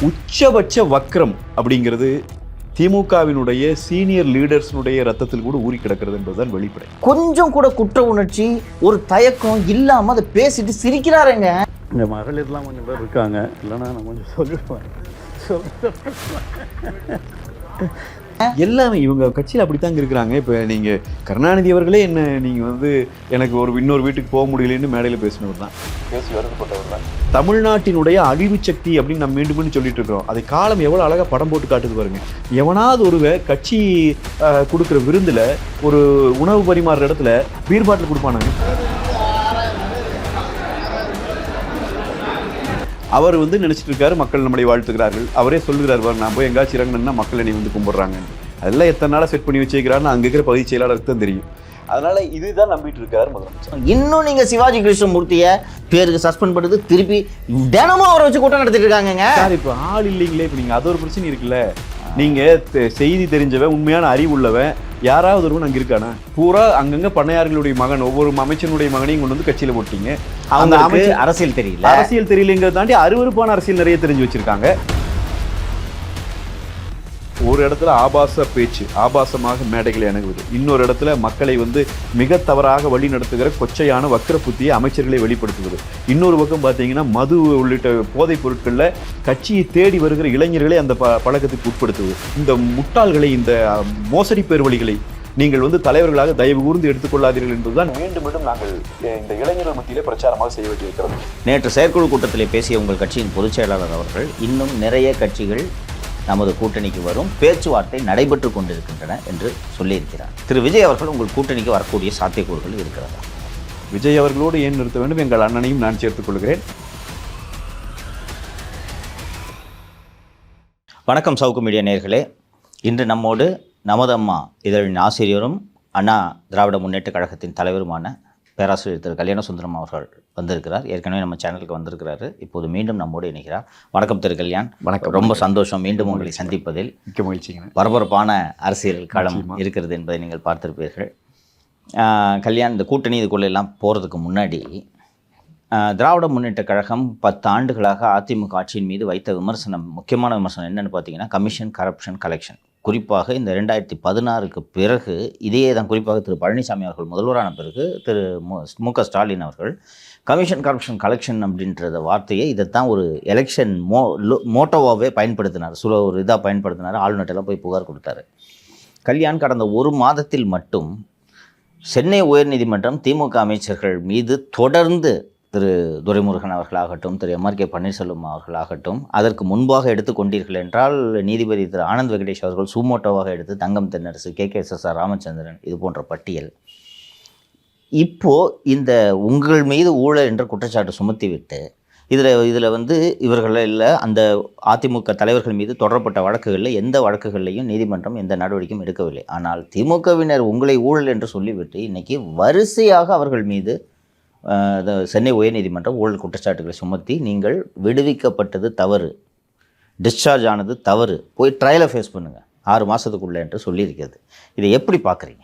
உச்சபட்ச வக்ரம் அப்படிங்கிறது திமுகவினுடைய சீனியர் லீடர்ஸ்னுடைய ரத்தத்தில் கூட ஊறி கிடக்கிறது என்பதுதான் வெளிப்படை. கொஞ்சம் கூட குற்ற உணர்ச்சி ஒரு தயக்கம் இல்லாம அதை பேசிட்டு சிரிக்கிறாருங்க. இந்த மகளிர்லாம் கொஞ்சம் பேர் இருக்காங்க, இல்லைன்னா நான் கொஞ்சம் சொல்லிடுவேன். எல்லாமே இவங்க கட்சியில் அப்படித்தாங்க இருக்கிறாங்க. இப்போ நீங்கள் கருணாநிதி அவர்களே என்ன நீங்கள் எனக்கு இன்னொரு வீட்டுக்கு போக முடியலன்னு மேடையில் பேசினவர் தான், பேசி வருத்தப்பட்டவர் தான். தமிழ்நாட்டினுடைய அழிவு சக்தி அப்படின்னு நம்ம மீண்டும் மீண்டும் சொல்லிட்டு இருக்கிறோம். அதை காலம் எவ்வளோ அழகாக படம் போட்டு காட்டுது பாருங்க. எவனாவது ஒரு கட்சி கொடுக்குற விருந்தில் ஒரு உணவு பரிமாறுற இடத்துல பீர் பாட்டில் கொடுப்பானாங்க. அவர் நினைச்சிட்டு இருக்காரு மக்கள் நம்மளை வாழ்த்துக்கிறார்கள். அவரே சொல்லுகிறார், நான் போய் எங்காச்சும் இறங்கினா மக்கள் என்னை கும்பிடுறாங்க. அதெல்லாம் எத்தனை நாளாக செட் பண்ணி வச்சுக்கிறாருன்னு அங்கே இருக்கிற பகுதி செயலாளருக்கு தான் தெரியும். அதனால இதுதான் நம்பிட்டு இருக்காரு முதலமைச்சர். இன்னும் நீங்க சிவாஜி கிருஷ்ணமூர்த்தியை பேருக்கு சஸ்பெண்ட் பண்ணுறது, திருப்பி தினமும் அவரை வச்சு கூட்டம் நடத்திட்டு இருக்காங்க. சார் இப்போ ஆள் இல்லைங்களே, இப்போ நீங்கள் அது ஒரு பிரச்சனை இருக்குல்ல. நீங்கள் செய்தி தெரிஞ்சவன், உண்மையான அறிவு உள்ளவன் யாராவது ஒருவன் அங்கே இருக்கானா? பூரா அங்கங்கே பண்ணையார்களுடைய மகன், ஒவ்வொரு அமைச்சனுடைய மகனையும் கொண்டு கட்சியில் போட்டீங்க. அவங்க அரசியல் தெரியல, அரசியல் தெரியலங்கிறத தாண்டி அருவருப்பான அரசியல் நிறைய தெரிஞ்சு வச்சிருக்காங்க. ஒரு இடத்துல ஆபாச பேச்சு, ஆபாசமாக மேடைகளை அணுகுவது, இன்னொரு இடத்துல மக்களை மிக தவறாக வழி நடத்துகிற கொச்சையான வக்கர புத்தியை அமைச்சர்களை வெளிப்படுத்துவது, இன்னொரு பக்கம் பார்த்தீங்கன்னா மது உள்ளிட்ட போதைப் பொருட்களில் கட்சியை தேடி வருகிற இளைஞர்களை அந்த பழக்கத்துக்கு உட்படுத்துவது. இந்த முட்டாள்களை, இந்த மோசடி பேர்வழிகளை நீங்கள் தலைவர்களாக தயவு கூர்ந்து எடுத்துக்கொள்ளாதீர்கள் என்பதுதான் மீண்டும் மீண்டும் நாங்கள் இந்த இளைஞர்கள் மத்தியிலே பிரச்சாரமாக செய்ய வேண்டியிருக்கிறது. நேற்று செயற்குழு கூட்டத்திலே பேசிய உங்கள் கட்சியின் பொதுச் செயலாளர் அவர்கள், இன்னும் நிறைய கட்சிகள் நமது கூட்டணிக்கு வரும், பேச்சுவார்த்தை நடைபெற்று கொண்டிருக்கின்றன என்று சொல்லியிருக்கிறார். திரு விஜய் அவர்கள் உங்கள் கூட்டணிக்கு வரக்கூடிய சாத்தியக்கூறுகள் இருக்கிறதா? விஜய் அவர்களோடு ஏன் நிறுத்த வேண்டும்? எங்கள் அண்ணனையும் நான் சேர்த்துக் கொள்கிறேன். வணக்கம் சவுக்கு மீடியா நேயர்களே. இன்று நம்மோடு நமது அம்மா இதழின் ஆசிரியரும் அண்ணா திராவிட முன்னேற்ற கழகத்தின் தலைவருமான பேராசிரியர் திரு கல்யாண சுந்தரம் அவர்கள் வந்திருக்கிறார். ஏற்கனவே நம்ம சேனலுக்கு வந்திருக்கிறாரு, இப்போது மீண்டும் நம்மோடு இணைகிறார். வணக்கம் திரு கல்யாண். வணக்கம். ரொம்ப சந்தோஷம் மீண்டும் உங்களை சந்திப்பதில். மிக்க மகிழ்ச்சிங்க. பரபரப்பான அரசியல் களம் இருக்கிறது என்பதை நீங்கள் பார்த்திருப்பீர்கள். கல்யாண், இந்த கூட்டணி இதுக்குள்ள எல்லாம் போகிறதுக்கு முன்னாடி திராவிட முன்னேற்ற கழகம் 10 ஆண்டுகளாக அதிமுக ஆட்சியின் மீது வைத்த விமர்சனம், முக்கியமான விமர்சனம் என்னென்னு பார்த்தீங்கன்னா கமிஷன், கரப்ஷன், கலெக்ஷன். குறிப்பாக இந்த 2016க்கு பிறகு இதையே தான், குறிப்பாக திரு பழனிசாமி அவர்கள் முதல்வரான பிறகு திரு மு.க. ஸ்டாலின் அவர்கள் கமிஷன், கரப்ஷன், கலெக்ஷன் அப்படின்றத வார்த்தையை இதைத்தான் ஒரு எலெக்ஷன் மோட்டோவாகவே பயன்படுத்தினார். ஒரு இதாக பயன்படுத்தினார். ஆளுநர்கிட்டலாம் போய் புகார் கொடுத்தாரு. கல்யாண், கடந்த ஒரு மாதத்தில் மட்டும் சென்னை உயர்நீதிமன்றம் திமுக அமைச்சர்கள் மீது தொடர்ந்து திரு துரைமுருகன் அவர்களாகட்டும், திரு எம்.ஆர்.கே. பன்னீர்செல்வம் அவர்களாகட்டும், அதற்கு முன்பாக எடுத்துக்கொண்டீர்கள் என்றால் நீதிபதி திரு ஆனந்த் வெங்கடேஷ் அவர்கள் சூமோட்டோவாக எடுத்து தங்கம் தென்னரசு, KKSSR ராமச்சந்திரன், இது போன்ற பட்டியல். இப்போது இந்த உங்கள் மீது ஊழல் என்ற குற்றச்சாட்டு சுமத்திவிட்டு இதில் இவர்கள் இல்லை, அந்த அதிமுக தலைவர்கள் மீது தொடரப்பட்ட வழக்குகளில் எந்த வழக்குகள்லையும் நீதிமன்றம் எந்த நடவடிக்கையும் எடுக்கவில்லை. ஆனால் திமுகவினர் உங்களை ஊழல் என்று சொல்லிவிட்டு இன்றைக்கி வரிசையாக அவர்கள் மீது சென்னை உயர்நீதிமன்றம் ஊழல் குற்றச்சாட்டுகளை சுமத்தி நீங்கள் விடுவிக்கப்பட்டது தவறு, டிஸ்சார்ஜ் ஆனது தவறு, போய் ட்ரையலை ஃபேஸ் பண்ணுங்கள் 6 மாதத்துக்குள்ளே என்று சொல்லியிருக்கிறது. இதை எப்படி பார்க்குறீங்க?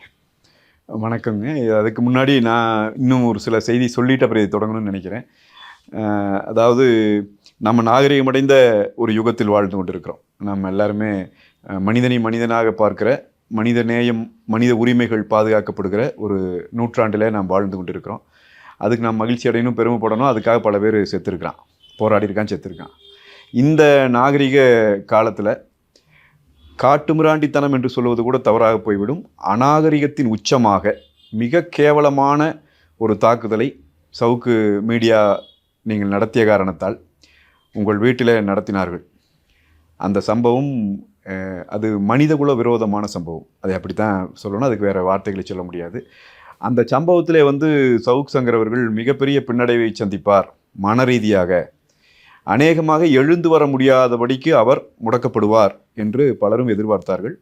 வணக்கங்க. அதுக்கு முன்னாடி நான் இன்னும் ஒரு சில செய்தி சொல்லிட்டு அப்புறம் இதை தொடங்கணும்னு நினைக்கிறேன். அதாவது நம்ம நாகரிகமடைந்த ஒரு யுகத்தில் வாழ்ந்து கொண்டு இருக்கிறோம். நம்ம எல்லாருமே மனிதனை மனிதனாக பார்க்குற, மனித நேயம், மனித உரிமைகள் பாதுகாக்கப்படுகிற ஒரு நூற்றாண்டில் நாம் வாழ்ந்து கொண்டு இருக்கிறோம். அதுக்கு நாம் மகிழ்ச்சி அடையணும், பெருமைப்படணும். அதுக்காக பல பேர் செத்துருக்கிறான், போராடி இருக்கான், செத்துருக்கான். இந்த நாகரிக காலத்தில் காட்டுமிராண்டித்தனம் என்று சொல்வது கூட தவறாக போய்விடும். அநாகரிகத்தின் உச்சமாக மிக கேவலமான ஒரு தாக்குதலை சவுக்கு மீடியா நீங்கள் நடத்திய காரணத்தால் உங்கள் வீட்டில் நடத்தினார்கள். அந்த சம்பவம் அது மனிதகுல விரோதமான சம்பவம். அதை அப்படித்தான் சொல்லணும், அதுக்கு வேறு வார்த்தைகளை சொல்ல முடியாது. அந்த சம்பவத்திலே சவுக் சங்கர் அவர்கள் மிகப்பெரிய பின்னடைவை சந்திப்பார் மன ரீதியாக. அநேகமாக எழுந்து வர முடியாதபடிக்கு அவர் முடக்கப்படுவார் என்று பலரும் எதிர்பார்த்தார்கள்.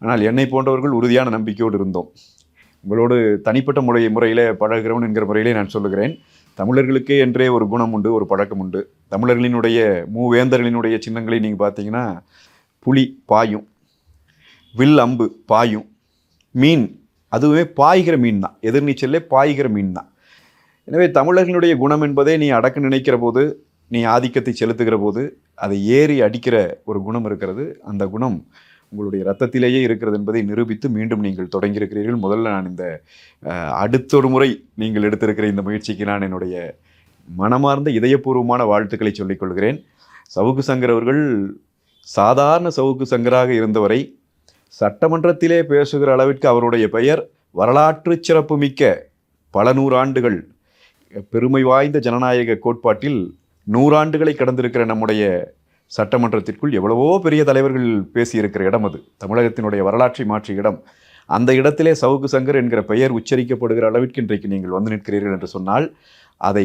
ஆனால் என்னை போன்றவர்கள் உறுதியான நம்பிக்கையோடு இருந்தோம். உங்களோடு தனிப்பட்ட முறையில் பழகிறவன் என்கிற முறையிலே நான் சொல்லுகிறேன், தமிழர்களுக்கே என்றே ஒரு குணம் உண்டு, ஒரு பழக்கம் உண்டு. தமிழர்களினுடைய மூவேந்தர்களினுடைய சின்னங்களை நீங்கள் பார்த்தீங்கன்னா புலி பாயும், வில் அம்பு பாயும், மீன் அதுவே பாய்கிற மீன் தான், எதிர்நீச்சல்லே பாய்கிற மீன் தான். எனவே தமிழர்களுடைய குணம் என்பதை நீ அடக்க நினைக்கிற போது நீ ஆதிக்கத்தை செலுத்துகிற போது அதை ஏறி அடிக்கிற ஒரு குணம் இருக்கிறது. அந்த குணம் உங்களுடைய ரத்தத்திலேயே இருக்கிறது என்பதை நிரூபித்து மீண்டும் நீங்கள் தொடங்கியிருக்கிறீர்கள். முதல்ல நான் இந்த அடுத்தொரு முறை நீங்கள் எடுத்திருக்கிற இந்த முயற்சிக்கு நான் என்னுடைய மனமார்ந்த இதயபூர்வமான வாழ்த்துக்களை சொல்லிக் கொள்கிறேன். சவுக்கு சங்கர் அவர்கள் சாதாரண சவுக்கு சங்கராக இருந்தவரை சட்டமன்றத்திலே பேசுகிற அளவிற்கு அவருடைய பெயர் வரலாற்று சிறப்புமிக்க பல நூறாண்டுகள் பெருமை வாய்ந்த ஜனநாயக கோட்பாட்டில் 100 ஆண்டுகளை கடந்திருக்கிற நம்முடைய சட்டமன்றத்திற்குள் எவ்வளவோ பெரிய தலைவர்கள் பேசியிருக்கிற இடம் அது. தமிழகத்தினுடைய வரலாற்றை மாற்றிய இடம். அந்த இடத்திலே சவுக்கு சங்கர் என்கிற பெயர் உச்சரிக்கப்படுகிற அளவிற்கு இன்றைக்கு நீங்கள் வந்து நிற்கிறீர்கள் என்று சொன்னால் அதை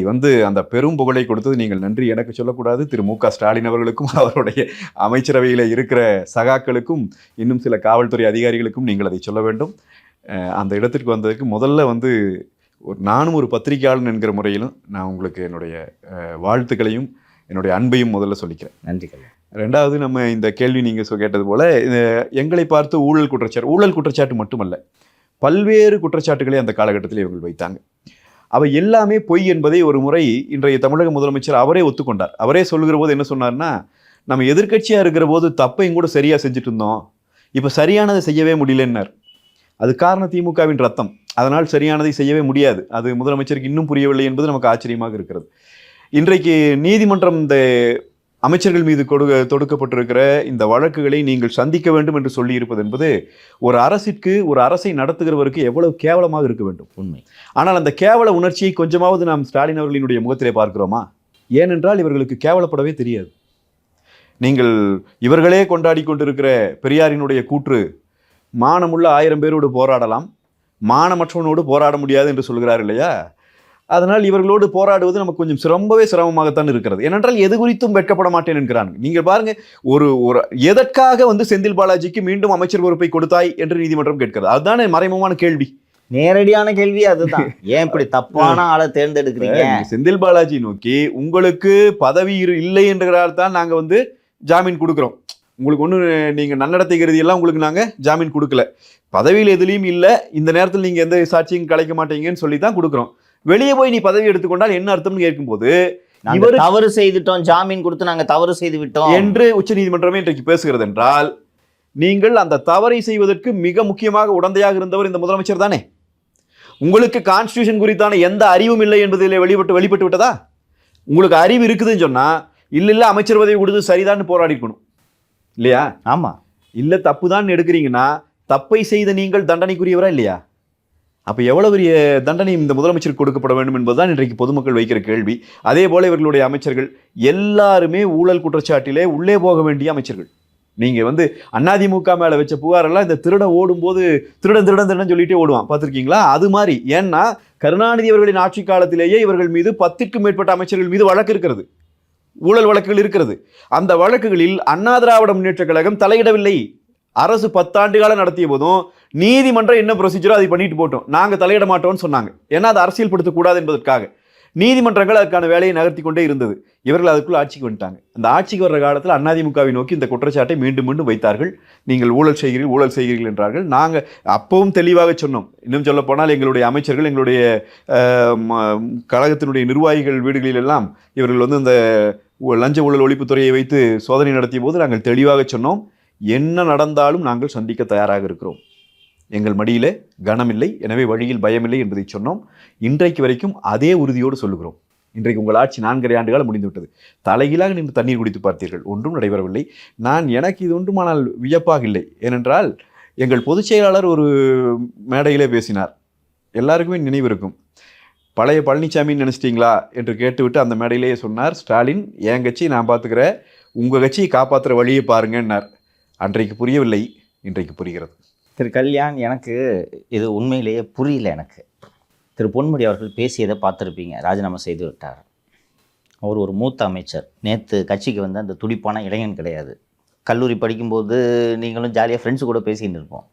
அந்த பெரும் புகழை கொடுத்தது நீங்கள் நன்றி எனக்கு சொல்லக்கூடாது, திரு மு க ஸ்டாலின் அவர்களுக்கும் அவருடைய அமைச்சரவையில் இருக்கிற சகாக்களுக்கும் இன்னும் சில காவல்துறை அதிகாரிகளுக்கும் நீங்கள் அதை சொல்ல வேண்டும். அந்த இடத்திற்கு வந்ததுக்கு முதல்ல நானும் ஒரு பத்திரிகையாளன் என்கிற முறையிலும் நான் உங்களுக்கு என்னுடைய வாழ்த்துக்களையும் என்னுடைய அன்பையும் முதல்ல சொல்லிக்கிறேன். நன்றிகள். ரெண்டாவது, நம்ம இந்த கேள்வி நீங்கள் கேட்டது போல எங்களை பார்த்து ஊழல் குற்றச்சாட்டு மட்டுமல்ல, பல்வேறு குற்றச்சாட்டுகளை அந்த காலகட்டத்தில் இவர்கள் வைத்தாங்க. அவை எல்லாமே பொய் என்பதை ஒரு முறை இன்றைய தமிழக முதலமைச்சர் அவரே ஒத்துக்கொண்டார். அவரே சொல்லுகிற போது என்ன சொன்னார்னா, நம்ம எதிர்க்கட்சியாக இருக்கிற போது தப்பையும் கூட சரியாக செஞ்சுட்டு இருந்தோம், இப்போ சரியானதை செய்யவே முடியலன்னார். அது காரணம் திமுகவின் ரத்தம், அதனால் சரியானதை செய்யவே முடியாது. அது முதலமைச்சருக்கு இன்னும் புரியவில்லை என்பது நமக்கு ஆச்சரியமாக இருக்கிறது. இன்றைக்கு நீதிமன்றம் இந்த அமைச்சர்கள் மீது தொடுக்கப்பட்டிருக்கிற இந்த வழக்குகளை நீங்கள் சந்திக்க வேண்டும் என்று சொல்லியிருப்பது என்பது ஒரு அரசை நடத்துகிறவருக்கு எவ்வளவு கேவலமாக இருக்க வேண்டும். உண்மை. ஆனால் அந்த கேவல உணர்ச்சியை கொஞ்சமாவது நாம் ஸ்டாலின் அவர்களினுடைய முகத்திலே பார்க்கிறோமா? ஏனென்றால் இவர்களுக்கு கேவலப்படவே தெரியாது. நீங்கள் இவர்களே கொண்டாடி கொண்டிருக்கிற பெரியாரினுடைய கூற்று, மானமுள்ள 1000 பேரோடு போராடலாம், மானமற்றவனோடு போராட முடியாது என்று சொல்கிறார் இல்லையா? அதனால் இவர்களோடு போராடுவது நமக்கு கொஞ்சம் ரொம்பவே சிரமமாகத்தான் இருக்கிறது. ஏனென்றால் எது குறித்தும் வெட்கப்பட மாட்டேன் என்கிறாங்க. நீங்கள் பாருங்க, ஒரு எதற்காக செந்தில் பாலாஜிக்கு மீண்டும் அமைச்சர் பொறுப்பை கொடுத்தாய் என்று நீதிமன்றம் கேட்கிறது. அதுதானே மறைமுகமான கேள்வி, நேரடியான கேள்வி அதுதான். ஏன் இப்படி தப்பான ஆளை தேர்ந்தெடுக்கிறீங்க? செந்தில் பாலாஜி நோக்கி உங்களுக்கு பதவி இல்லை என்கிறால் தான் நாங்கள் ஜாமீன் கொடுக்குறோம், உங்களுக்கு ஒன்றும் நீங்கள் நன்னடத்தை கருதியெல்லாம் உங்களுக்கு நாங்கள் ஜாமீன் கொடுக்கல, பதவியில் எதுலேயும் இல்லை, இந்த நேரத்தில் நீங்கள் எந்த சாட்சியும் கலைக்க மாட்டீங்கன்னு சொல்லி தான் கொடுக்குறோம். வெளியே போய் நீ பதவி எடுத்துக்கொண்டால் என்ன அர்த்தம்னு கேட்கும்போது இவர் தவறு செய்துட்டோம், ஜாமீன் கொடுத்து நாங்கள் தவறு செய்து விட்டோம் என்று உச்சநீதிமன்றமே இன்றைக்கு பேசுகிறது என்றால், நீங்கள் அந்த தவறை செய்வதற்கு மிக முக்கியமாக உடந்தையாக இருந்தவர் இந்த முதலமைச்சர் தானே. உங்களுக்கு கான்ஸ்டிடியூஷன் குறித்தான எந்த அறிவும் இல்லை என்பதில் வெளிப்பட்டு விட்டதா? உங்களுக்கு அறிவு இருக்குதுன்னு சொன்னா இல்ல அமைச்சர் பதவி கொடுத்து சரிதான் போராடி இருக்கணும் இல்லையா? ஆமா. இல்ல தப்பு தான் எடுக்கிறீங்கன்னா தப்பை செய்த நீங்கள் தண்டனைக்குரியவரா இல்லையா? அப்போ எவ்வளோ பெரிய தண்டனை இந்த முதலமைச்சருக்கு கொடுக்கப்பட வேண்டும் என்பதுதான் இன்றைக்கு பொதுமக்கள் வைக்கிற கேள்வி. அதே போல இவர்களுடைய அமைச்சர்கள் எல்லாருமே ஊழல் குற்றச்சாட்டிலே உள்ளே போக வேண்டிய அமைச்சர்கள். நீங்கள் அதிமுக மேலே வச்ச புகாரெல்லாம் இந்த திருடன் ஓடும்போது திருடன் சொல்லிட்டே ஓடுவான், பார்த்துருக்கீங்களா? அது மாதிரி. ஏன்னா கருணாநிதி அவர்களின் ஆட்சி காலத்திலேயே இவர்கள் மீது 10க்கும் மேற்பட்ட அமைச்சர்கள் மீது வழக்கு இருக்கிறது, ஊழல் வழக்குகள் இருக்கிறது. அந்த வழக்குகளில் அண்ணா திராவிட முன்னேற்ற கழகம் தலையிடவில்லை. அரசு 10 ஆண்டு காலம் நடத்திய போதும் நீதிமன்றம் என்ன ப்ரொசீஜரோ அதை பண்ணிட்டு போட்டோம், நாங்கள் தலையிட மாட்டோம்னு சொன்னாங்க. ஏன்னா அதை அரசியல் படுத்தக்கூடாது என்பதற்காக நீதிமன்றங்கள் அதுக்கான வேலையை நகர்த்தி கொண்டே இருந்தது. இவர்கள் அதுக்குள்ள ஆட்சிக்கு வந்துட்டாங்க. அந்த ஆட்சிக்கு வர்ற காலத்தில் அதிமுகவை நோக்கி இந்த குற்றச்சாட்டை மீண்டும் மீண்டும் வைத்தார்கள். நீங்கள் ஊழல் செய்கிறீர்கள் என்றார்கள். நாங்கள் அப்பவும் தெளிவாக சொன்னோம். இன்னும் சொல்ல போனால் எங்களுடைய அமைச்சர்கள், எங்களுடைய கழகத்தினுடைய நிர்வாகிகள் வீடுகளில் எல்லாம் இவர்கள் இந்த லஞ்ச ஊழல் ஒழிப்புத்துறையை வைத்து சோதனை நடத்திய போது நாங்கள் தெளிவாக சொன்னோம், என்ன நடந்தாலும் நாங்கள் சந்திக்க தயாராக இருக்கிறோம், எங்கள் மடியிலே கனமில்லை, எனவே வழியில் பயமில்லை என்பதை சொன்னோம். இன்றைக்கு வரைக்கும் அதே உறுதியோடு சொல்லுகிறோம். இன்றைக்கு உங்கள் ஆட்சி 4.5 ஆண்டுகள் முடிந்துவிட்டது. தலைகீழாக நின்று தண்ணீர் குடித்து பார்த்தீர்கள், ஒன்றும் நடைபெறவில்லை. எனக்கு இது ஒன்றுமானால் வியப்பாக இல்லை. ஏனென்றால் எங்கள் பொதுச் செயலாளர் ஒரு மேடையிலே பேசினார், எல்லாருக்குமே நினைவு இருக்கும். பழைய பழனிசாமின்னு நினச்சிட்டிங்களா என்று கேட்டுவிட்டு அந்த மேடையிலேயே சொன்னார், ஸ்டாலின் என் கட்சி நான் பார்த்துக்கிறேன், உங்கள் கட்சியை காப்பாற்றுற வழியை பாருங்கன்னார். அன்றைக்கு புரியவில்லை, இன்றைக்கு புரிகிறது. திரு கல்யாண், எனக்கு இது உண்மையிலேயே புரியல. எனக்கு திரு பொன்முடி அவர்கள் பேசியதை பார்த்துருப்பீங்க, ராஜினாமா செய்து விட்டார். அவர் ஒரு மூத்த அமைச்சர். நேற்று கட்சிக்கு அந்த துடிப்பான இளைஞன் கிடையாது. கல்லூரி படிக்கும்போது நீங்களும் ஜாலியாக ஃப்ரெண்ட்ஸு கூட பேசிகிட்டு இருப்போம்.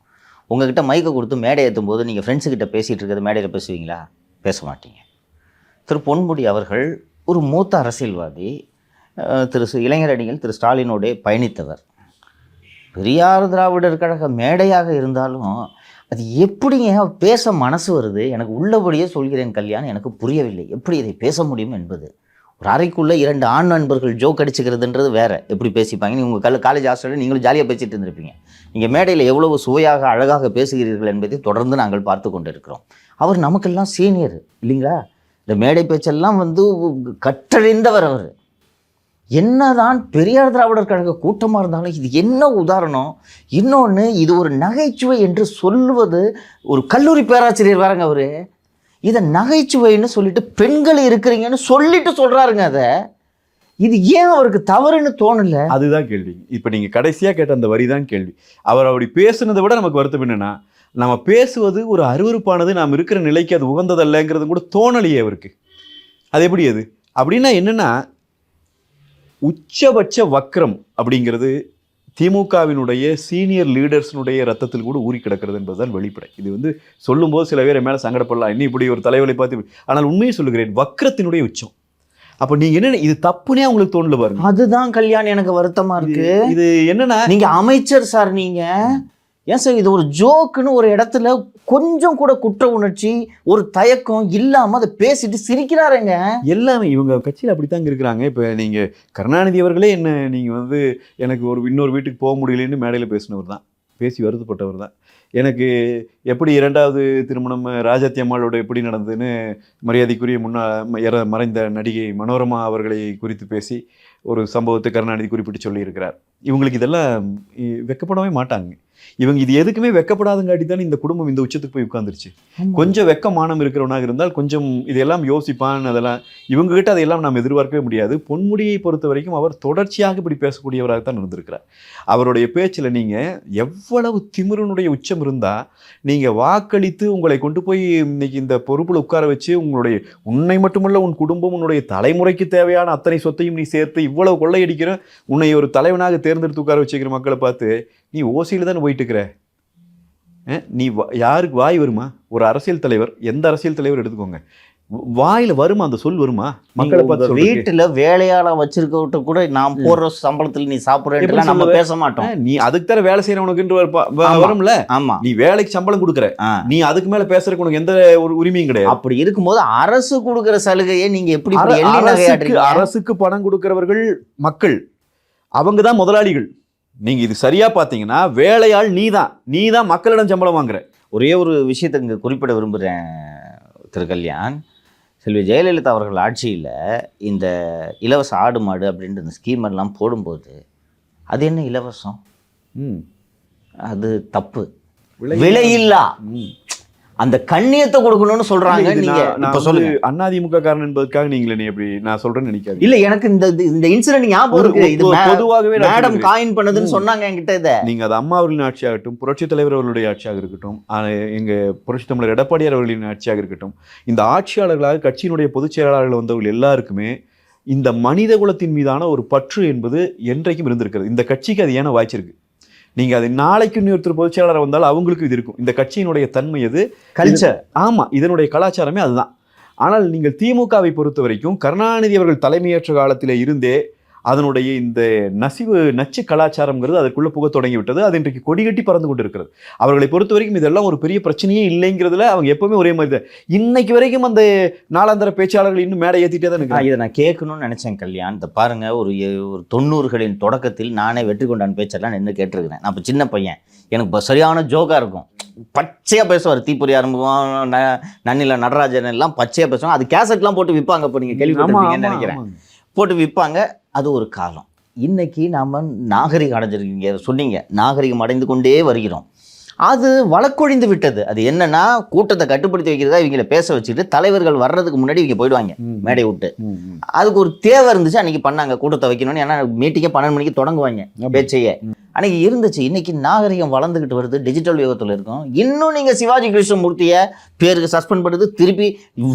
உங்ககிட்ட மைக்கை கொடுத்து மேடை ஏற்றும் போது நீங்கள் ஃப்ரெண்ட்ஸுக்கிட்ட பேசிகிட்டு இருக்கிறது மேடையில் பேசுவீங்களா? பேச மாட்டீங்க. திரு பொன்முடி அவர்கள் ஒரு மூத்த அரசியல்வாதி, இளைஞரணியில் திரு ஸ்டாலினோடே பயணித்தவர். பெரியார் திராவிடர் கழக மேடையாக இருந்தாலும் அது எப்படிங்க பேச மனசு வருது? எனக்கு உள்ளபடியே சொல்கிறேன் கல்யாணம், எனக்கு புரியவில்லை எப்படி இதை பேச முடியும் என்பது. ஒரு அறைக்குள்ளே 2 ஆண் நண்பர்கள் ஜோக் அடிச்சுக்கிறதுன்றது வேறு, எப்படி பேசிப்பாங்க. நீங்கள் உங்கள் காலேஜ் ஹாஸ்டலில் நீங்களும் ஜாலியாக பேசிட்டு இருந்திருப்பீங்க. நீங்கள் மேடையில் எவ்வளவு சுவையாக அழகாக பேசுகிறீர்கள் என்பதை தொடர்ந்து நாங்கள் பார்த்து கொண்டு இருக்கிறோம். அவர் நமக்கெல்லாம் சீனியர் இல்லைங்களா? இந்த மேடை பேச்செல்லாம் வந்து கற்றறிந்தவர் அவர். என்னதான் பெரியார் திராவிடர் கழக கூட்டமாக இருந்தாலும் இது என்ன உதாரணம். இன்னொன்று, இது ஒரு நகைச்சுவை என்று சொல்லுவது ஒரு கல்லூரி பேராசிரியர் வேறங்க அவர். இதை நகைச்சுவைன்னு சொல்லிட்டு பெண்கள் இருக்கிறீங்கன்னு சொல்லிட்டு சொல்கிறாருங்க. அதை இது ஏன் அவருக்கு தவறுன்னு தோணலை? அதுதான் கேள்வி. இப்போ நீங்கள் கடைசியாக கேட்ட அந்த வரி தான் கேள்வி. அவர் அப்படி பேசுனதை விட நமக்கு வருத்தம் என்னென்னா, நம்ம பேசுவது ஒரு அருவருப்பானது, நாம் இருக்கிற நிலைக்கு அது உகந்ததல்லைங்கிறது கூட தோணலையே அவருக்கு. அது எப்படி அது அப்படின்னா என்னென்னா, உச்சபட்ச வக்ரம் அப்படிங்கிறது திமுகவினுடைய சீனியர் லீடர்ஸினுடைய ரத்தத்தில் கூட ஊறி கிடக்கிறது என்பதுதான் வெளிப்படை. இது வந்து சொல்லும்போது சில பேர் மேலே சங்கடப்படலாம், இன்னும் இப்படி ஒரு தலைவலை பார்த்து. ஆனால் உண்மையை சொல்லுகிறேன், வக்ரத்தினுடைய உச்சம். அப்போ நீங்கள் என்ன இது தப்புனே உங்களுக்கு தோணல பாருங்க. அதுதான் கல்யாணம் எனக்கு வருத்தமாக இருக்கு. இது என்னன்னா, நீங்கள் அமைச்சர் சார், நீங்கள் ஏன் சார் இது ஒரு ஜோக்குன்னு ஒரு இடத்துல கொஞ்சம் கூட குற்ற உணர்ச்சி ஒரு தயக்கம் இல்லாமல் அதை பேசிட்டு சிரிக்கிறாருங்க. எல்லாமே இவங்க கட்சியில் அப்படித்தாங்க இருக்கிறாங்க. இப்போ நீங்கள் கருணாநிதி அவர்களே என்ன, நீங்கள் வந்து எனக்கு இன்னொரு வீட்டுக்கு போக முடியலன்னு மேடையில் பேசினவர் தான், பேசி வருத்தப்பட்டவர் தான். எனக்கு எப்படி 2வது திருமணம் ராஜாத்தி அம்மாளோட எப்படி நடந்ததுன்னு மரியாதைக்குரிய மறைந்த நடிகை மனோரமா அவர்களை குறித்து பேசி ஒரு சம்பவத்தை கருணாநிதி குறிப்பிட்டு சொல்லியிருக்கிறார். இவங்களுக்கு இதெல்லாம் வெக்கப்படவே மாட்டாங்க. இவங்க இது எதுக்குமே வெக்கப்படாதங்காட்டி தான் இந்த குடும்பம் இந்த உச்சத்துக்கு போய் உட்காந்துருச்சு. கொஞ்சம் வெக்கமானம் இருக்கிறவனாக இருந்தால் கொஞ்சம் இதெல்லாம் யோசிப்பான். அதெல்லாம் இவங்ககிட்ட அதையெல்லாம் நாம் எதிர்பார்க்கவே முடியாது. பொன்முடியை பொறுத்த வரைக்கும் அவர் தொடர்ச்சியாக இப்படி பேசக்கூடியவராக தான் இருந்திருக்கிறார். அவருடைய பேச்சில் நீங்கள் எவ்வளவு திமிரனுடைய உச்சம் இருந்தால், நீங்கள் வாக்களித்து உங்களை கொண்டு போய் இன்னைக்கு இந்த பொறுப்பில் உட்கார வச்சு உன்னை மட்டுமல்ல உன் குடும்பம் உன்னுடைய தலைமுறைக்கு தேவையான அத்தனை சொத்தையும் நீ சேர்த்து இவ்வளவு கொள்ளையடிக்கிற, உன்னை ஒரு தலைவனாக தேர்ந்தெடுத்து உட்கார வச்சுக்கிற மக்களை பார்த்து நீ ஓசியில் தானே போயிட்டு இருக்கிற. நீ யாருக்கு வாய் வருமா? ஒரு அரசியல் தலைவர், எந்த அரசியல் தலைவர் எடுத்துக்கோங்க, வாயில வருமா அந்த சொல் வருமா? மக்களை பார்த்து வீட்டுல வேலையாள வச்சிருக்க கூட நான் போடுற சம்பளத்தில் நீ சாப்பிடுற நம்ம பேச மாட்டோம். நீ அதுக்கு தர வேலை செய்யறவனுக்கு வரும்ல. ஆமா, நீ வேலைக்கு சம்பளம் கொடுக்குற, நீ அதுக்கு மேல பேசுறதுக்கு உனக்கு எந்த ஒரு உரிமையும் கிடையாது. அப்படி இருக்கும்போது அரசு கொடுக்குற சலுகையை நீங்க எப்படி அரசுக்கு பணம் கொடுக்கிறவர்கள் மக்கள், அவங்க தான் முதலாளிகள். நீங்க இது சரியா பாத்தீங்கன்னா வேலையாள் நீ தான் மக்களிடம் சம்பளம் வாங்குற. ஒரே ஒரு விஷயத்தை இங்க குறிப்பிட விரும்புகிறேன் திரு கல்யாண். செல்வி ஜெயலலிதா அவர்கள் ஆட்சியில் இந்த இலவச ஆடு மாடு அப்படின்ற இந்த ஸ்கீம் எல்லாம் போடும்போது அது என்ன இலவசம்? அது தப்பு. விலையில்லா அந்த கண்ணியத்தை கொடுக்கணும்னு சொல்றாங்க. நீங்க இப்ப சொல்லுங்க, அதிமுக காரன் என்பதற்காக நீங்களே நீ அப்படி நான் சொல்றேன்னு நினைக்காது. இல்ல, எனக்கு இந்த இன்சிடென்ட் ஞாபகம் இருக்கு. இது பொதுவாகவே மேடம் காயின் பண்ணதுன்னு சொன்னாங்க என்கிட்ட. இதை நீங்க அது அம்மா அவர்களின் ஆட்சியாகட்டும், புரட்சித் தலைவர் அவர்களுடைய ஆட்சியாக இருக்கட்டும், எங்க புரட்சி தமிழர் எடப்பாடியார் அவர்களின் ஆட்சியாக இருக்கட்டும், இந்த ஆட்சியாளர்களாக கட்சியினுடைய பொதுச் செயலாளர்கள் வந்தவர்கள் எல்லாருக்குமே இந்த மனித குலத்தின் மீதான ஒரு பற்று என்பது என்றைக்கும் இருந்திருக்கிறது. இந்த கட்சிக்கு அது ஏன்னா வாய்ச்சிருக்கு. நீங்க அது நாளைக்கு இன்னொருத்தர் பொதுச் செயலாளர் வந்தாலும் அவங்களுக்கு இது இருக்கும். இந்த கட்சியினுடைய தன்மை அது, கல்ச்சர். ஆமா, இதனுடைய கலாச்சாரமே அதுதான். ஆனால் நீங்கள் திமுகவை பொறுத்த வரைக்கும் கருணாநிதி அவர்கள் தலைமையேற்ற காலத்திலே இருந்தே அதனுடைய இந்த நச்சு கலாச்சாரம்ங்கிறது அதற்குள்ள புக தொடங்கி விட்டது. அது இன்றைக்கு கொடிகட்டி பறந்து கொண்டு இருக்கிறது. அவர்களை பொறுத்த வரைக்கும் இதெல்லாம் ஒரு பெரிய பிரச்சனையே இல்லைங்கிறதுல அவங்க எப்பவுமே ஒரே மாதிரி தான். இன்னைக்கு வரைக்கும் அந்த நாளாந்தர பேச்சாளர்கள் இன்னும் மேடை ஏற்றிட்டே தான் இருக்கு. இதை நான் கேட்கணும்னு நினைச்சேன் கல்யாண். இந்த பாருங்க, ஒரு 90களின் தொடக்கத்தில் நானே வெற்றி கொண்டான் பேச்செல்லாம் நின்று கேட்டிருக்கிறேன். நான் இப்போ சின்ன பையன், எனக்கு சரியான ஜோக்காக இருக்கும். பச்சையாக பேசுவார். தீப்பொறி ஆரம்பம், நன்னில நடராஜன் எல்லாம் பச்சையாக பேசுவாங்க. அது கேசட்லாம் போட்டு விற்பாங்க. இப்போ நீங்கள் கேள்விப்பட்டிருப்பீங்கன்னு நினைக்கிறேன். போட்டு விற்பாங்க. அது ஒரு காலம். இன்னைக்கு நாம் நாகரிகம் அடைஞ்சிருக்கீங்க, சொன்னீங்க, நாகரிகம் அடைந்து கொண்டே வருகிறோம். அது வழக்கொழிந்து விட்டது. அது என்னன்னா, கூட்டத்தை கட்டுப்படுத்தி வைக்கிறதா இவங்களை பேச வச்சுட்டு தலைவர்கள் வர்றதுக்கு முன்னாடி இவங்க போயிடுவாங்க மேடை விட்டு. அதுக்கு ஒரு தேவை இருந்துச்சு அன்னைக்கு பண்ணாங்க, கூட்டத்தை வைக்கணும்னு. ஏன்னா மீட்டிங்கே 12 மணிக்கு தொடங்குவாங்க பேச்சையே. அன்னைக்கு இருந்துச்சு. இன்னைக்கு நாகரிகம் வளர்ந்துக்கிட்டு வருது, டிஜிட்டல் யுகத்தில் இருக்கும். இன்னும் நீங்க சிவாஜி கிருஷ்ணமூர்த்தியை பேருக்கு சஸ்பெண்ட் பண்ணுறது, திருப்பி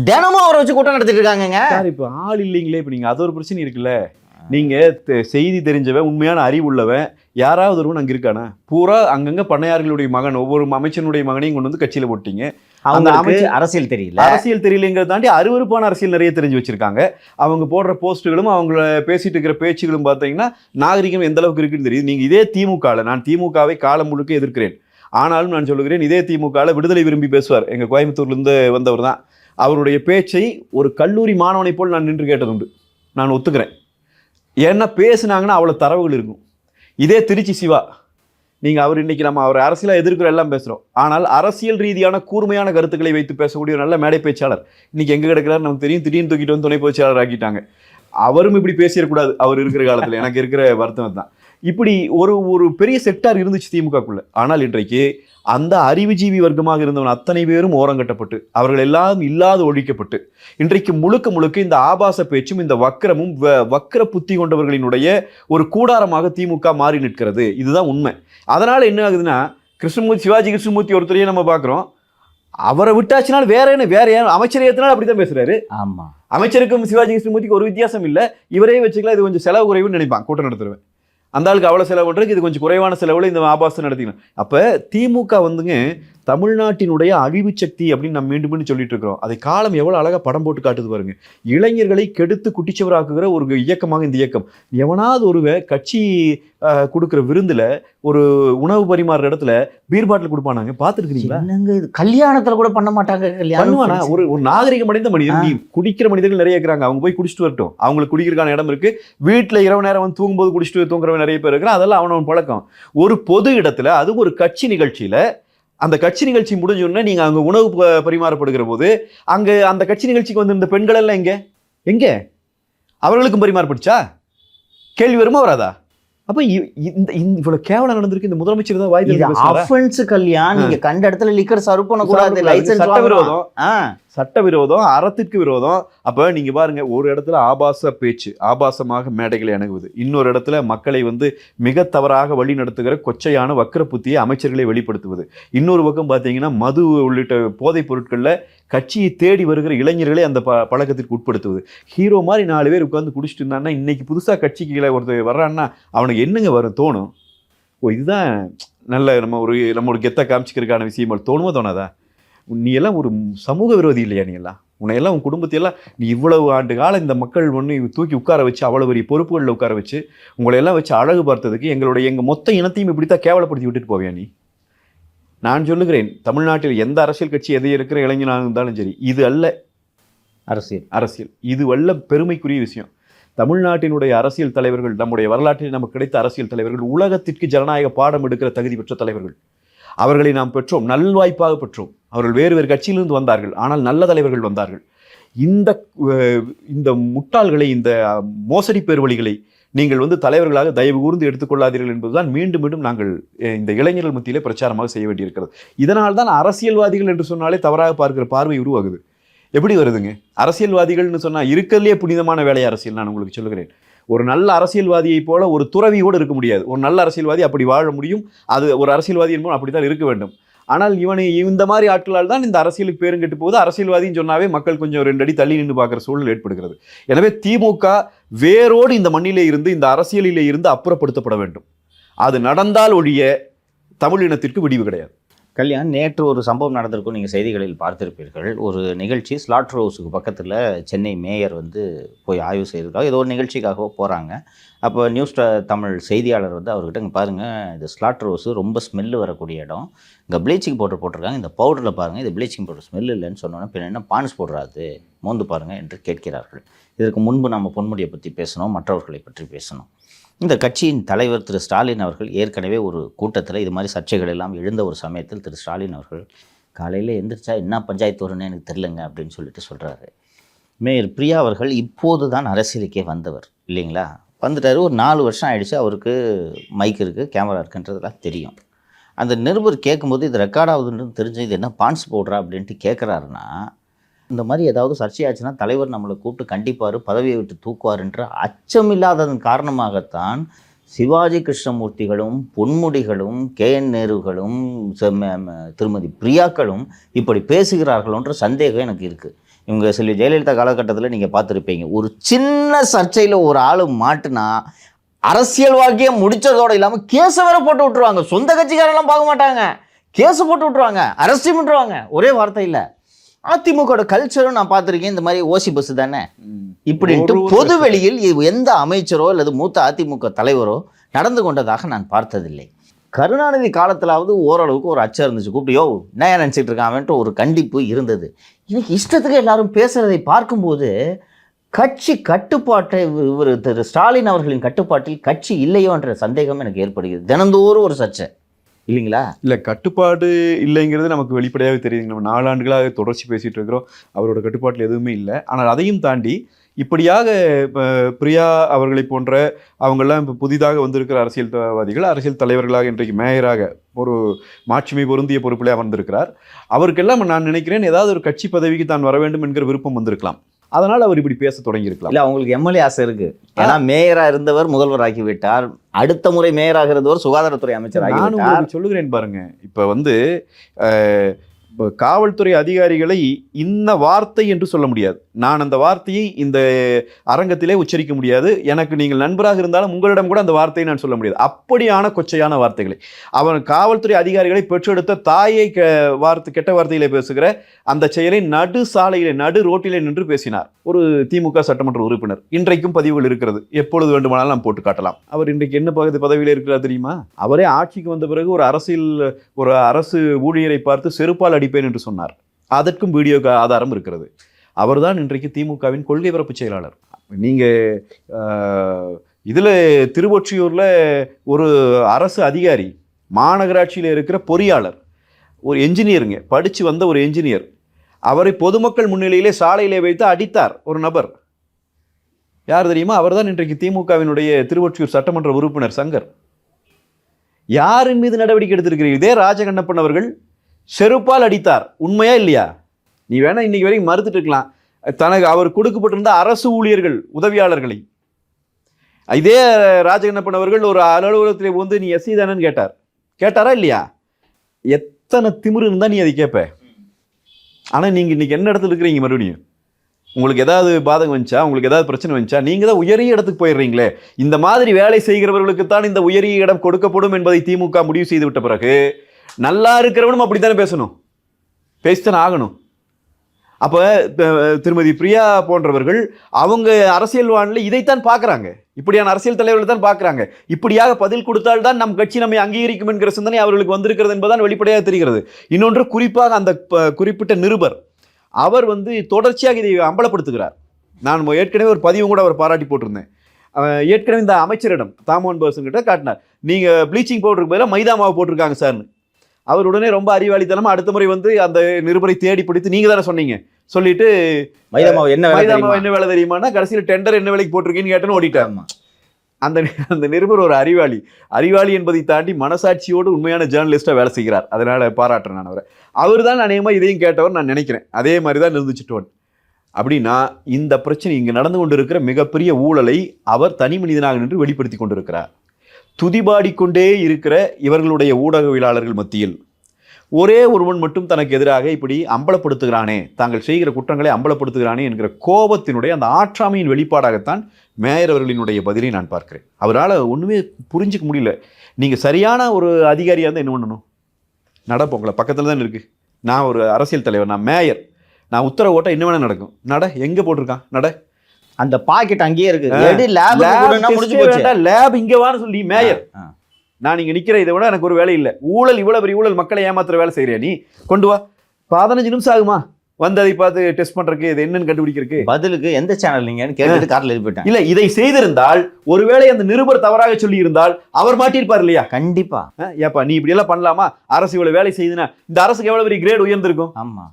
தினமும் அவரை வச்சு கூட்டம் நடத்திட்டு இருக்காங்க. இப்போ ஆள் இல்லைங்களே. இப்போ நீங்க அது ஒரு பிரச்சனை இருக்குல்ல. நீங்க செய்தி தெரிஞ்சவன், உண்மையான அறிவு உள்ளவன் யாராவது ஒருவன் அங்கே இருக்கானா? பூரா அங்கங்க பண்ணையார்களுடைய மகன், ஒவ்வொரு அமைச்சனுடைய மகனையும் கொண்டு வந்து கட்சியில போட்டீங்க. அவங்க அரசியல் தெரியலங்கிறத தாண்டி அருவருப்பான அரசியல் நிறைய தெரிஞ்சு வச்சிருக்காங்க. அவங்க போடுற போஸ்ட்டுகளும் அவங்கள பேசிட்டு இருக்கிற பேச்சுகளும் பார்த்தீங்கன்னா நாகரிகம் எந்த அளவுக்கு இருக்குன்னு தெரியுது. நீங்க இதே திமுகவில், நான் திமுகவை காலம் முழுக்க எதிர்க்கிறேன், ஆனாலும் நான் சொல்லுகிறேன், இதே திமுகவில் விடுதலை விரும்பி பேசுவார். எங்க கோயம்புத்தூர்லேருந்து வந்தவர் தான். அவருடைய பேச்சை ஒரு கல்லூரி மாணவனை போல் நான் நின்று கேட்டதுண்டு. நான் ஒத்துக்கிறேன். ஏன்னா பேசுனாங்கன்னா அவ்வளோ தரவுகள் இருக்கும். இதே திருச்சி சிவா, நீங்கள் அவர் இன்னைக்கு நம்ம அவர் அரசியலாக எதிர்க்கிற எல்லாம் பேசுகிறோம், ஆனால் அரசியல் ரீதியான கூர்மையான கருத்துக்களை வைத்து பேசக்கூடிய ஒரு நல்ல மேடை பேச்சாளர் இன்னைக்கு எங்கே கிடக்கிறார் நமக்கு தெரியும். திடீர்னு தூக்கிட்டு வந்து துணை பேச்சாளர் ஆக்கிட்டாங்க. அவரும் இப்படி பேசிடக்கூடாது அவர் இருக்கிற காலத்தில். எனக்கு இருக்கிற வருத்தம் தான். இப்படி ஒரு பெரிய செக்டார் இருந்துச்சு திமுகக்குள்ள. ஆனால் இன்றைக்கு அந்த அறிவுஜீவி வர்க்கமாக இருந்தவன் அத்தனை பேரும் ஓரங்கட்டப்பட்டு அவர்கள் எல்லாம் இல்லாத ஒழிக்கப்பட்டு இன்றைக்கு முழுக்க இந்த ஆபாச பேச்சும் இந்த வக்கரமும் வக்கர புத்தி கொண்டவர்களினுடைய ஒரு கூடாரமாக திமுக மாறி நிற்கிறது. இதுதான் உண்மை. அதனால என்ன ஆகுதுன்னா, கிருஷ்ணமூர்த்தி சிவாஜி கிருஷ்ணமூர்த்தி ஒருத்தரையே நம்ம பார்க்குறோம். அவரை விட்டாச்சுனால் வேற ஏன் அமைச்சர் ஏற்றினாலும் அப்படித்தான் பேசுறாரு. ஆமா, அமைச்சருக்கும் சிவாஜி கிருஷ்ணமூர்த்திக்கு ஒரு வித்தியாசம் இல்லை. இவரே வச்சுக்கலாம், இது கொஞ்சம் செலவு குறைவுன்னு நினைப்பான் கூட்டம் நடத்துருவேன். அந்த ஆளுக்கு அவ்வளோ செலவு பண்ணுறதுக்கு இது கொஞ்சம் குறைவான செலவில் இந்த ஆபாசம் நடத்திக்கணும். அப்போ திமுக வந்துங்க தமிழ்நாட்டினுடைய அழிவு சக்தி அப்படின்னு நம்ம மீண்டும் மீண்டும் சொல்லிட்டு இருக்கிறோம். அதை காலம் எவ்வளோ அழகாக படம் போட்டு காட்டுது பாருங்க. இளைஞர்களை கெடுத்து குட்டிச்சவராக்குகிற ஒரு இயக்கமாக இந்த இயக்கம். எவனாவது ஒரு கட்சி கொடுக்குற விருந்தில் ஒரு உணவு பரிமாறுற இடத்துல பீர் பாட்டில் கொடுப்பானாங்க, பார்த்துருக்கீங்களா? இது கல்யாணத்தில் கூட பண்ண மாட்டாங்க. பண்ணுவானா? ஒரு நாகரிகம் அடைந்த மனிதன். நீ குடிக்கிற மனிதர்கள் நிறைய இருக்கிறாங்க, அவங்க போய் குடிச்சிட்டு வரட்டும், அவங்களுக்கு குடிக்கிறதுக்கான இடம் இருக்கு. வீட்டில் இரவு நேரம் வந்து தூங்கும்போது குடிச்சிட்டு தூங்குறவன் நிறைய பேர் இருக்கிறான். அதெல்லாம் அவனவன் பழக்கம். ஒரு பொது இடத்துல, அது ஒரு கட்சி நிகழ்ச்சியில, அந்த கட்சி நிகழ்ச்சி முடிஞ்சோடனே நீங்க அங்க உணவு பரிமாறப்படுகிற போது அங்க அந்த கட்சி நிகழ்ச்சிக்கு வந்து இந்த பெண்கள் எல்லாம் எங்க அவர்களுக்கும் பரிமாறப்படுச்சா? கேள்வி வருமா வராதா? அப்ப இவ்வளவு கேவலம் நடந்திருக்கு. இந்த முதலமைச்சர் தான் வாய்ப்பு. கல்யாணம் நீங்க கண்ட இடத்துல லிக்கர் சர்வ் பண்ண கூடாது. சட்டவிரோதம், அறத்திற்கு விரோதம். அப்ப நீங்க பாருங்க, ஒரு இடத்துல ஆபாச பேச்சு, ஆபாசமாக மேடைகளை அணுகுவது, இன்னொரு இடத்துல மக்களை வந்து மிக தவறாக வழி நடத்துகிற கொச்சையான வக்கர புத்தியை அமைச்சர்களை வெளிப்படுத்துவது, இன்னொரு பக்கம் பார்த்தீங்கன்னா மது உள்ளிட்ட போதைப் பொருட்கள்ல கட்சியை தேடி வருகிற இளைஞர்களை அந்த பழக்கத்திற்கு உட்படுத்துவது. ஹீரோ மாதிரி 4 பேர் உட்கார்ந்து குடிச்சிட்டு இருந்தான்னா இன்னைக்கு புதுசா கட்சிக்கு ஒருத்தர் வர்றான்னா அவனுக்கு என்னங்க வரும் தோணும்? இதுதான் நல்ல நம்ம ஒரு கெத்த காமிச்சிக்கிறதுக்கான விஷயம் தோணுமோ தோணாதா? நீ எல்லாம் ஒரு சமூக விரோதி இல்லையா? நீ எல்லாம் உன்னையெல்லாம் உன் குடும்பத்தையெல்லாம் நீ இவ்வளவு ஆண்டு காலம் இந்த மக்கள் ஒன்று தூக்கி உட்கார வச்சு அவ்வளோ பெரிய பொறுப்புகளில் உட்கார வச்சு உங்களை எல்லாம் வச்சு அழகு பார்த்ததுக்கு எங்கள் மொத்த இனத்தையும் இப்படித்தான் கேவலப்படுத்தி விட்டுட்டு போவியா நீ? நான் சொல்லுகிறேன், தமிழ்நாட்டில் எந்த அரசியல் கட்சி எதை இருக்கிற இளைஞனாக இருந்தாலும் சரி, இது அல்ல அரசியல். இது அல்ல பெருமைக்குரிய விஷயம். தமிழ்நாட்டினுடைய அரசியல் தலைவர்கள், நம்முடைய வரலாற்றில் நமக்கு கிடைத்த அரசியல் தலைவர்கள் உலகத்திற்கு ஜனநாயக பாடம் எடுக்கிற தகுதி பெற்ற தலைவர்கள். அவர்களை நாம் பெற்றோம், நல்வாய்ப்பாக பெற்றோம். அவர்கள் வேறு கட்சியிலிருந்து வந்தார்கள், ஆனால் நல்ல தலைவர்கள் வந்தார்கள். இந்த முட்டாள்களை, இந்த மோசடி பேர்வழிகளை நீங்கள் வந்து தலைவர்களாக தயவு கூர்ந்து எடுத்துக்கொள்ளாதீர்கள் என்பதுதான் மீண்டும் மீண்டும் நாங்கள் இந்த இளைஞர்கள் மத்தியிலே பிரச்சாரமாக செய்ய வேண்டியிருக்கிறது. இதனால் தான் அரசியல்வாதிகள் என்று சொன்னாலே தவறாக பார்க்கிற பார்வை உருவாகுது. எப்படி வருதுங்க? அரசியல்வாதிகள்னு சொன்னால் இருக்கிறதுலே புனிதமான வேலை அரசியல். நான் உங்களுக்கு சொல்லுகிறேன், ஒரு நல்ல அரசியல்வாதியை போல ஒரு துறவியோடு இருக்க முடியாது. ஒரு நல்ல அரசியல்வாதி அப்படி வாழ முடியும். அது ஒரு அரசியல்வாதி என்பது அப்படித்தான் இருக்க வேண்டும். ஆனால் இந்த மாதிரி ஆட்களால் தான் இந்த அரசியலுக்கு பேரும் கெட்டு போகுது. அரசியல்வாதின்னு சொன்னாவே மக்கள் கொஞ்சம் 2 அடி தள்ளி நின்று பார்க்குற சூழல் ஏற்படுகிறது. எனவே திமுக வேரோடு இந்த மண்ணிலே இருந்து, இந்த அரசியலிலே இருந்து அப்புறப்படுத்தப்பட வேண்டும். அது நடந்தால் ஒழிய தமிழ் இனத்திற்கு விடிவு கிடையாது. கல்யாண், நேற்று ஒரு சம்பவம் நடந்திருக்கும், நீங்கள் செய்திகளில் பார்த்திருப்பீர்கள். ஒரு நிகழ்ச்சி ஸ்லாட்டர் ஹவுஸுக்கு பக்கத்தில் சென்னை மேயர் வந்து போய் ஆய்வு செய்திருக்காங்க. ஏதோ ஒரு நிகழ்ச்சிக்காக போகிறாங்க. அப்போ நியூஸ் தமிழ் செய்தியாளர் வந்து அவர்கிட்ட, இங்கே பாருங்கள், இந்த ஸ்லாட்டர் ஹவுஸு ரொம்ப ஸ்மெல்லு வரக்கூடிய இடம், இங்கே ப்ளீச்சிங் பவுடர் போட்டிருக்காங்க, இந்த பவுடரில் பாருங்கள், இது ப்ளீச்சிங் பவுடர் ஸ்மெல் இல்லைன்னு சொன்னோன்னே பின்ன என்ன பான்ஸ் போடுறாது, மோந்து பாருங்கள் என்று கேட்கிறார்கள். இதற்கு முன்பு நம்ம பொன்முடியை பற்றி பேசணும், மற்றவர்களை பற்றி பேசணும். இந்த கட்சியின் தலைவர் திரு ஸ்டாலின் அவர்கள் ஏற்கனவே ஒரு கூட்டத்தில் இது மாதிரி சர்ச்சைகள் எல்லாம் எழுந்த ஒரு சமயத்தில் திரு ஸ்டாலின் அவர்கள் காலையில் எந்திரிச்சா என்ன பஞ்சாயத்து வரும்னு எனக்கு தெரிலங்க அப்படின்னு சொல்லிட்டு சொல்கிறாரு. மேயர் பிரியா அவர்கள் இப்போது தான் அரசியலுக்கே வந்தவர் இல்லைங்களா? வந்துட்டார். ஒரு 4 வருஷம் ஆகிடுச்சு. அவருக்கு மைக் இருக்குது, கேமரா இருக்குன்றதெல்லாம் தெரியும். அந்த நிருபர் கேட்கும்போது இது ரெக்கார்ட் ஆகுதுன்னு தெரிஞ்சு இது என்ன பான்ஸ் போடுறா அப்படின்ட்டு கேட்குறாருன்னா, இந்த மாதிரி ஏதாவது சர்ச்சையாச்சுன்னா தலைவர் நம்மளை கூப்பிட்டு கண்டிப்பார், பதவியை விட்டு தூக்குவார்ன்ற அச்சம் இல்லாததன் காரணமாகத்தான் சிவாஜி கிருஷ்ணமூர்த்திகளும் பொன்முடிகளும் KN நேருகளும் திருமதி பிரியாக்களும் இப்படி பேசுகிறார்களோன்ற சந்தேகம் எனக்கு இருக்குது. இவங்க செல்வி ஜெயலலிதா காலகட்டத்தில் நீங்கள் பார்த்துருப்பீங்க, ஒரு சின்ன சர்ச்சையில் ஒரு ஆள் மாட்டுனா அரசியல் வாழ்க்கையை முடித்ததோடு இல்லாமல் கேஸை வேற போட்டு விட்டுருவாங்க. சொந்த கட்சிக்காரெல்லாம் பார்க்க மாட்டாங்க, கேஸை போட்டு விட்டுருவாங்க, அரெஸ்ட் பண்ணுறாங்க. ஒரே வார்த்தை இல்லை. அதிமுக கல்ச்சரும் நான் பார்த்துருக்கேன். இந்த மாதிரி ஓசி பஸ் தானே இப்படின்ட்டு பொது வெளியில் எந்த அமைச்சரோ அல்லது மூத்த அதிமுக தலைவரோ நடந்து கொண்டதாக நான் பார்த்ததில்லை. கருணாநிதி காலத்திலாவது ஓரளவுக்கு ஒரு அச்சம் இருந்துச்சு. கூப்பிட்டு என்ன நினச்சிட்டு இருக்கான்ட்டு ஒரு கண்டிப்பு இருந்தது. இன்னைக்கு இஷ்டத்துக்கு எல்லாரும் பேசுகிறதை பார்க்கும்போது கட்சி கட்டுப்பாட்டை இவர் திரு ஸ்டாலின் அவர்களின் கட்டுப்பாட்டில் கட்சி இல்லையோ என்ற சந்தேகம் எனக்கு ஏற்படுகிறது. தினந்தோறும் ஒரு சர்ச்சை இல்லைங்களா? இல்லை, கட்டுப்பாடு இல்லைங்கிறது நமக்கு வெளிப்படையாகவே தெரியுது. நம்ம 4 ஆண்டுகளாக தொடர்ச்சி பேசிகிட்டு இருக்கிறோம். அவரோட கட்டுப்பாட்டில் எதுவுமே இல்லை. ஆனால் அதையும் தாண்டி இப்படியாக பிரியா அவர்களை போன்ற அவங்கெல்லாம் இப்போ புதிதாக வந்திருக்கிற அரசியல்வாதிகள், அரசியல் தலைவர்களாக இன்றைக்கு மேயராக ஒரு மாட்சிமை பொருந்திய பொறுப்பில் அமர்ந்திருக்கிறார். அவருக்கெல்லாம் நான் நினைக்கிறேன் ஏதாவது ஒரு கட்சி பதவிக்கு தான் வர வேண்டும் என்கிற விருப்பம் வந்திருக்கலாம். அதனால் அவர் இப்படி பேச தொடங்கியிருக்கலாம். இல்லை, அவங்களுக்கு எம்எல்ஏ ஆசை இருக்கு. ஏன்னா மேயராக இருந்தவர் முதல்வர் ஆகிவிட்டார். அடுத்த முறை மேயராக இருந்தவர் சுகாதாரத்துறை அமைச்சர் ஆகிவிட்டார். நான் சொல்லுகிறேன் பாருங்க, இப்போ வந்து காவல்துறை அதிகாரிகளை இந்த வார்த்தை என்று சொல்ல முடியாது. நான் அந்த வார்த்தையை இந்த அரங்கத்திலே உச்சரிக்க முடியாது. எனக்கு நீங்கள் நண்பராக இருந்தாலும் உங்களிடம் கூட அந்த வார்த்தையை நான் சொல்ல முடியாது. அப்படியான கொச்சையான வார்த்தைகளை அவன் காவல்துறை அதிகாரிகளை பெற்றெடுத்த தாயை கெட்ட வார்த்தையிலே பேசுகிற அந்த செயலை நடு சாலையிலே நடு ரோட்டிலே நின்று பேசினார் ஒரு திமுக சட்டமன்ற உறுப்பினர். இன்றைக்கும் பதிவுகள் இருக்கிறது, எப்பொழுது வேண்டுமானாலும் நாம் போட்டு காட்டலாம். அவர் இன்றைக்கு என்ன பதவியில் இருக்கிறார் தெரியுமா? அவரே ஆட்சிக்கு வந்த பிறகு ஒரு அரசு ஊழியரை பார்த்து செருப்பால் அடிப்பேன் என்று சொன்னார். அதற்கும் வீடியோ ஆதாரம் இருக்கிறது. அவர்தான் இன்றைக்கு திமுகவின் கொள்கை பரப்பு செயலாளர். நீங்கள் இதில் திருவொற்றியூரில் ஒரு அரசு அதிகாரி, மாநகராட்சியில் இருக்கிற பொறியாளர், ஒரு என்ஜினியருங்க, படித்து வந்த ஒரு என்ஜினியர், அவரை பொதுமக்கள் முன்னிலையிலே சாலையிலே வைத்து அடித்தார் ஒரு நபர். யார் தெரியுமா? அவர்தான் இன்றைக்கு திமுகவினுடைய திருவொற்றியூர் சட்டமன்ற உறுப்பினர் சங்கர். யாரின் மீது நடவடிக்கை எடுத்திருக்கிறீர்கள்? இதே ராஜகண்ணப்பன் அவர்கள் செருப்பால் அடித்தார். உண்மையா இல்லையா? நீ வேணா இன்னைக்கு வரைக்கும் மறுத்துட்டு இருக்கலாம். தனக்கு அவர் கொடுக்கப்பட்டிருந்த அரசு ஊழியர்கள் உதவியாளர்களை இதே ராஜகண்ணப்பன் அவர்கள் ஒரு அலுவலகத்தில் வந்து நீ எஸ்சி தானன்னு கேட்டாரா இல்லையா? எத்தனை திமிரு இருந்தா நீ அதை கேட்ப. ஆனா நீங்க இன்னைக்கு என்ன இடத்துல இருக்கிறீங்க? மறுபடியும் உங்களுக்கு ஏதாவது பாதகம் வந்துச்சா, உங்களுக்கு ஏதாவது பிரச்சனை வந்துச்சா, நீங்க தான் உயரிய இடத்துக்கு போயிடுறீங்களே. இந்த மாதிரி வேலை செய்கிறவர்களுக்குத்தான் இந்த உயரிய இடம் கொடுக்கப்படும் என்பதை திமுக முடிவு செய்து விட்ட பிறகு நல்லா இருக்கிறவனும் அப்படித்தானே பேசணும், பேசித்தானே ஆகணும். அப்போ திருமதி பிரியா போன்றவர்கள் அவங்க அரசியல் வாழ்வில் இதைத்தான் பார்க்குறாங்க, இப்படியான அரசியல் தலைவர்கள் தான் பார்க்குறாங்க. இப்படியாக பதில் கொடுத்தால்தான் நம் கட்சி நம்மை அங்கீகரிக்கும் என்கிற சிந்தனை அவர்களுக்கு வந்திருக்கிறது என்பதுதான் வெளிப்படையாக தெரிகிறது. இன்னொன்று, குறிப்பாக அந்த குறிப்பிட்ட நிருபர் அவர் வந்து தொடர்ச்சியாக இதை அம்பலப்படுத்துகிறார். நான் ஏற்கனவே ஒரு பதிவும் கூட அவர் பாராட்டி போட்டிருந்தேன். ஏற்கனவே இந்த அமைச்சரிடம் தாமோன் பர்சன் கிட்ட காட்டினார், நீங்கள் ப்ளீச்சிங் பவுடருக்கு பதிலாக மைதா மாவு போட்டிருக்காங்க சார்னு. அவர் உடனே ரொம்ப அறிவாளித்தனமாக அடுத்த முறை வந்து அந்த நிருபரை தேடி பிடித்து நீங்கள் தானே சொன்னீங்க சொல்லிட்டு மைதா மாவு என்ன வேலை தெரியுமானா கடைசியில் டெண்டர் என்ன வேலைக்கு போட்டிருக்கீன்னு கேட்டேன்னு ஓடிட்டார். அந்த நிருபர் ஒரு அறிவாளி என்பதை தாண்டி மனசாட்சியோடு உண்மையான ஜேர்னலிஸ்டாக வேலை செய்கிறார். அதனால் பாராட்டுறேன் நான் அவரை. அவர் தான் அநேகமாக இதையும் கேட்டவர் நான் நினைக்கிறேன். அதே மாதிரி தான் இருந்துச்சுட்டோன். அப்படின்னா இந்த பிரச்சனை இங்கே நடந்து கொண்டு இருக்கிற மிகப்பெரிய ஊழலை அவர் தனி மனிதனாக நின்று வெளிப்படுத்தி கொண்டிருக்கிறார். துதிபாடிக்கொண்டே இருக்கிற இவர்களுடைய ஊடகவியலாளர்கள் மத்தியில் ஒரே ஒருவன் மட்டும் தனக்கு எதிராக இப்படி அம்பலப்படுத்துகிறானே, தாங்கள் செய்கிற குற்றங்களை அம்பலப்படுத்துகிறானே என்கிற கோபத்தினுடைய அந்த ஆற்றாமையின் வெளிப்பாடாகத்தான் மேயர் அவர்களினுடைய பதிலை நான் பார்க்கிறேன். அவரால் ஒன்றுமே புரிஞ்சிக்க முடியல. நீங்கள் சரியான ஒரு அதிகாரியாக இருந்தால் என்ன பண்ணணும்? நடப்போங்கள பக்கத்தில் தான் இருக்குது. நான் ஒரு அரசியல் தலைவர், நான் மேயர், நான் உத்தரவு ஓட்ட என்ன வேணால் நடக்கும். நட எங்கே போட்டிருக்கான் நட, அந்த பாக்கெட் அங்கேயே இருக்கு, லேப் இங்கே வான்னு சொல்லி மேயர் நான் இங்கே நிற்கிற இதை விட எனக்கு ஒரு வேலை இல்லை. ஊழல் இவ்வளோ பெரிய ஊழல், மக்களை ஏமாத்துற வேலை செய்கிறியா நீ? கொண்டு வா. 15 நிமிஷம் ஆகுமா வந்து அதை பார்த்து டெஸ்ட் பண்றதுக்கு, இது என்னன்னு கண்டுபிடிக்கிறதுக்கு? பதிலுக்கு எந்த சேனல் நீங்கன்னு கேட்டு கார்ல போயிட்டேன். இல்ல, இதை செய்திருந்தால் ஒருவேளை அந்த நிருபர் தவறாக சொல்லி இருந்தால் அவர் மாட்டியிருப்பார் இல்லையா? கண்டிப்பா. ஏப்பா நீ இப்படி எல்லாம் பண்ணலாமா? அரசு இவ்வளவு வேலை செய்யுதுன்னா இந்த அரசுக்கு எவ்வளவு பெரிய கிரேட் உயர்ந்திருக்கும். ஆமா,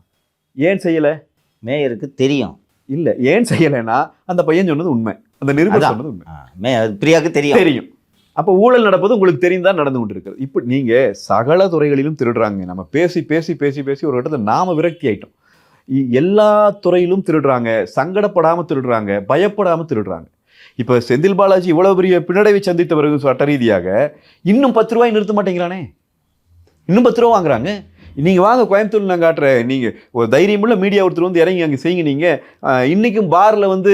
ஏன் செய்யல? மேயருக்கு தெரியும். இல்ல, ஏன் செய்யலைன்னா அந்த பையன் சொன்னது உண்மை, அந்த நிருபர் சொன்னது உண்மை. பிரியாவுக்கு தெரியும். அப்போ ஊழல் நடப்பது உங்களுக்கு தெரிந்தான் நடந்து கொண்டு இருக்கிறது. இப்போ நீங்க சகல துறைகளிலும் திருடுறாங்க. நம்ம பேசி பேசி பேசி பேசி ஒரு இடத்துல நாம விரக்தி ஆயிட்டோம். எல்லா துறையிலும் திருடுறாங்க, சங்கடப்படாமல் திருடுறாங்க, பயப்படாமல் திருடுறாங்க. இப்போ செந்தில் பாலாஜி இவ்வளோ பெரிய பின்னடைவை சந்தித்த பிறகு சட்ட ரீதியாக இன்னும் 10 ரூபாய் நிறுத்த மாட்டேங்கிறானே, இன்னும் 10 ரூபா வாங்குறாங்க. நீங்கள் வாங்க கோயம்புத்தூர் நான் காட்டுறேன், நீங்கள் ஒரு தைரியமுள்ள மீடியா ஒருத்தர் வந்து இறங்கி அங்கே செய்யுங்க. நீங்கள் இன்றைக்கும் பாரில் வந்து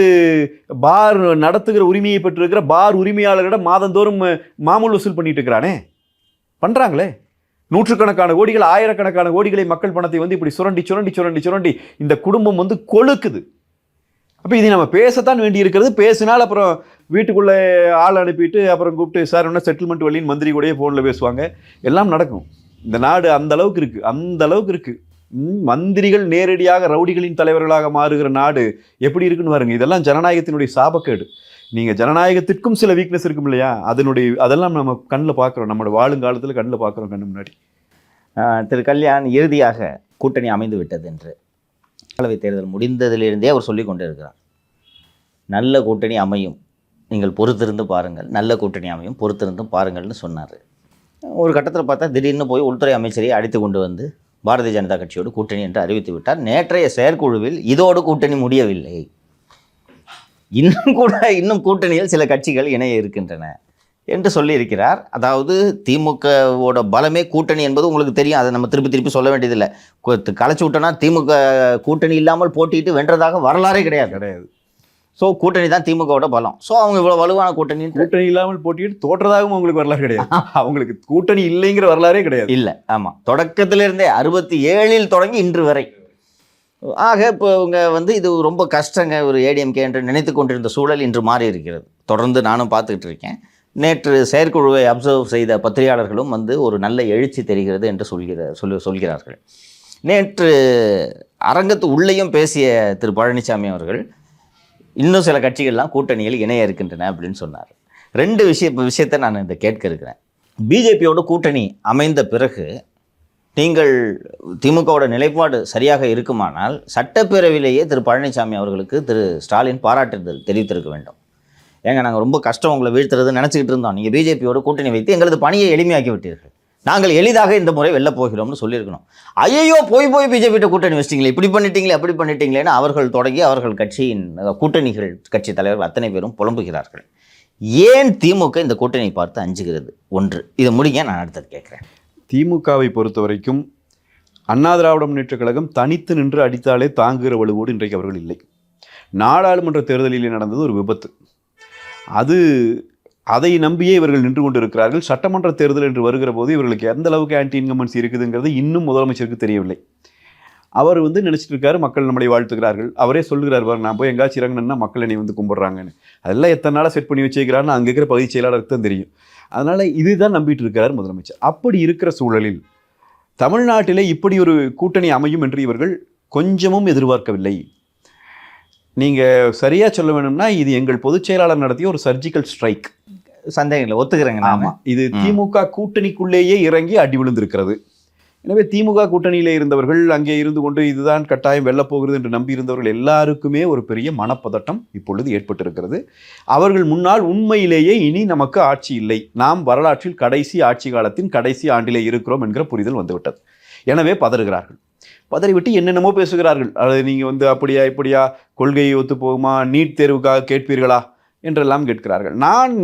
பார் நடத்துகிற உரிமையை பெற்றிருக்கிற பார் உரிமையாளர்களிடம் மாதந்தோறும் மாமூல் வசூல் பண்ணிட்டு இருக்கிறானே, பண்ணுறாங்களே. நூற்றுக்கணக்கான கோடிகள், ஆயிரக்கணக்கான கோடிகளை மக்கள் பணத்தை வந்து இப்படி சுரண்டி சுரண்டி சுரண்டி சுரண்டி இந்த குடும்பம் வந்து கொழுக்குது. அப்போ இது நம்ம பேசத்தான் வேண்டி இருக்கிறது. பேசினால் அப்புறம் வீட்டுக்குள்ளே ஆள் அனுப்பிட்டு அப்புறம் கூப்பிட்டு சார் என்ன செட்டில்மெண்ட் வழின்னு மந்திரி கூடயே ஃபோனில் பேசுவாங்க. எல்லாம் நடக்கும். இந்த நாடு அந்த அளவுக்கு இருக்குது, அந்த அளவுக்கு இருக்குது. மந்திரிகள் நேரடியாக ரவுடிகளின் தலைவர்களாக மாறுகிற நாடு எப்படி இருக்குன்னு பாருங்க. இதெல்லாம் ஜனநாயகத்தினுடைய சாபக்கேடு. நீங்கள் ஜனநாயகத்திற்கும் சில வீக்னஸ் இருக்கும் இல்லையா, அதெல்லாம் நம்ம கண்ணில் பார்க்குறோம், நம்மளோட வாழுங்காலத்தில் கண்ணில் பார்க்குறோம், கண்ணு முன்னாடி. திரு கல்யாண் இறுதியாக கூட்டணி அமைந்து விட்டது என்று மக்களவைத் தேர்தல் முடிந்ததிலிருந்தே அவர் சொல்லி கொண்டு இருக்கிறார். நல்ல கூட்டணி அமையும், நீங்கள் பொறுத்திருந்து பாருங்கள், நல்ல கூட்டணி அமையும், பொறுத்திருந்தும் பாருங்கள்னு சொன்னார். ஒரு கட்டத்தில் பார்த்தா திடீர்னு போய் உள்துறை அமைச்சரை அழைத்து கொண்டு வந்து பாரதிய ஜனதா கட்சியோடு கூட்டணி என்று அறிவித்து விட்டார். நேற்றைய செயற்குழுவில் இதோடு கூட்டணி முடியவில்லை, இன்னும் கூட்டணியில் சில கட்சிகள் இணைய இருக்கின்றன என்று சொல்லியிருக்கிறார். அதாவது திமுகவோட பலமே கூட்டணி என்பது உங்களுக்கு தெரியும், அதை நம்ம திருப்பி சொல்ல வேண்டியதில்லை. கலைச்சி விட்டோன்னா திமுக கூட்டணி இல்லாமல் போட்டிட்டு வென்றதாக வரலாறே கிடையாது. ஸோ கூட்டணி தான் திமுகவோட பலம். ஸோ அவங்க இவ்வளோ வலுவான கூட்டணி இல்லாமல் போட்டிட்டு தோற்றதாகவும் அவங்களுக்கு வரலாறு கிடையாது. அவங்களுக்கு கூட்டணி இல்லைங்கிற வரலாறே கிடையாது. இல்லை, ஆமாம், தொடக்கத்திலிருந்தே 67 தொடங்கி இன்று வரை. ஆக இப்போ இவங்க இது ரொம்ப கஷ்டங்க ஒரு ஏடிஎம்கே என்று நினைத்து கொண்டிருந்த சூழல் இன்று மாறி இருக்கிறது. தொடர்ந்து நானும் பார்த்துக்கிட்டு இருக்கேன். நேற்று செயற்குழுவை அப்சர்வ் செய்த பத்திரிகையாளர்களும் ஒரு நல்ல எழுச்சி தெரிகிறது என்று சொல்கிறார்கள். நேற்று அரங்கத்து உள்ளேயும் பேசிய திரு பழனிசாமி அவர்கள் இன்னும் சில கட்சிகள்லாம் கூட்டணியில் இணைய இருக்கின்றன அப்படின்னு சொன்னார். 2 விஷயத்தை நான் இதை கேட்க இருக்கிறேன். பிஜேபியோட கூட்டணி அமைந்த பிறகு நீங்கள் திமுகவோட நிலைப்பாடு சரியாக இருக்குமானால் சட்டப்பேரவையிலேயே திரு பழனிசாமி அவர்களுக்கு திரு ஸ்டாலின் பாராட்டுதல் தெரிவித்திருக்க வேண்டும். ஏங்க, நாங்கள் ரொம்ப கஷ்டம் உங்களை வீழ்த்துறதுன்னு நினச்சிக்கிட்டு இருந்தோம், நீங்கள் பிஜேபியோட கூட்டணி வைத்து எங்களது பணியை எளிமையாக்கி விட்டீர்கள், நாங்கள் எளிதாக இந்த முறை வெல்ல போகிறோம்னு சொல்லியிருக்கணும். ஐயோ போய் பிஜேபியோட கூட்டணி வச்சிட்டிங்களே, இப்படி பண்ணிட்டீங்களே அப்படி பண்ணிட்டீங்களேன்னு அவர்கள் தொடங்கி அவர்கள் கட்சியின் கூட்டணிகள் கட்சி தலைவர்கள் அத்தனை பேரும் புலம்புகிறார்கள். ஏன் திமுக இந்த கூட்டணியை பார்த்து அஞ்சுகிறது? ஒன்று, இதை முடிங்க, நான் அடுத்தது கேட்குறேன். திமுகவை பொறுத்த வரைக்கும் அண்ணா திராவிட முன்னேற்றக் கழகம் தனித்து நின்று அடித்தாலே தாங்குகிற வலுவோடு இன்றைக்கு அவர்கள் இல்லை. நாடாளுமன்ற தேர்தலில் நடந்தது ஒரு விபத்து, அதை நம்பியே இவர்கள் நின்று கொண்டிருக்கிறார்கள். சட்டமன்ற தேர்தல் என்று வருகிற போது இவர்களுக்கு எந்த அளவுக்கு ஆன்டி இன்கம்பன்சி இருக்குதுங்கிறது இன்னும் முதலமைச்சருக்கு தெரியவில்லை. அவர் நினச்சிட்டு இருக்காரு, மக்கள் நம்மளை வாழ்த்துக்கிறார்கள். அவரே சொல்லுகிறார், நான் போய் எங்காச்சும் இறங்கினேன்னா மக்கள் என்னை கும்பிட்றாங்கன்னு. அதெல்லாம் எத்தனை நாளாக செட் பண்ணி வச்சுக்கிறான்னு அங்கே இருக்கிற பகுதி செயலாளருக்கு தான் தெரியும். அதனால் இதுதான் நம்பிட்டு இருக்கிறார் முதலமைச்சர். அப்படி இருக்கிற சூழலில் தமிழ்நாட்டிலே இப்படி ஒரு கூட்டணி அமையும் என்று இவர்கள் கொஞ்சமும் எதிர்பார்க்கவில்லை. நீங்கள் சரியாக சொல்ல வேணும்னா இது எங்கள் பொதுச் செயலாளர் நடத்திய ஒரு சர்ஜிக்கல் ஸ்ட்ரைக். சந்தேகம் இல்லை, ஒத்துக்கிறேங்க. ஆமாம், இது திமுக கூட்டணிக்குள்ளேயே இறங்கி அடி விழுந்திருக்கிறது. எனவே திமுக கூட்டணியிலே இருந்தவர்கள், அங்கே இருந்து கொண்டு இதுதான் கட்டாயம் வெல்லப்போகிறது என்று நம்பி இருந்தவர்கள் எல்லாருக்குமே ஒரு பெரிய மனப்பதட்டம் இப்பொழுது ஏற்பட்டிருக்கிறது. அவர்கள் முன்னால் உண்மையிலேயே இனி நமக்கு ஆட்சி இல்லை, நாம் வரலாற்றில் கடைசி ஆட்சி காலத்தின் கடைசி ஆண்டிலே இருக்கிறோம் என்கிற புரிதல் வந்துவிட்டது. எனவே பதறுகிறார்கள். பதறிவிட்டு என்னென்னமோ பேசுகிறார்கள். அது நீங்கள் அப்படியா இப்படியா, கொள்கையை ஒத்து போகுமா, நீட் தேர்வுக்காக கேட்பீர்களா என்றெல்லாம் கேட்கிறார்கள். நான்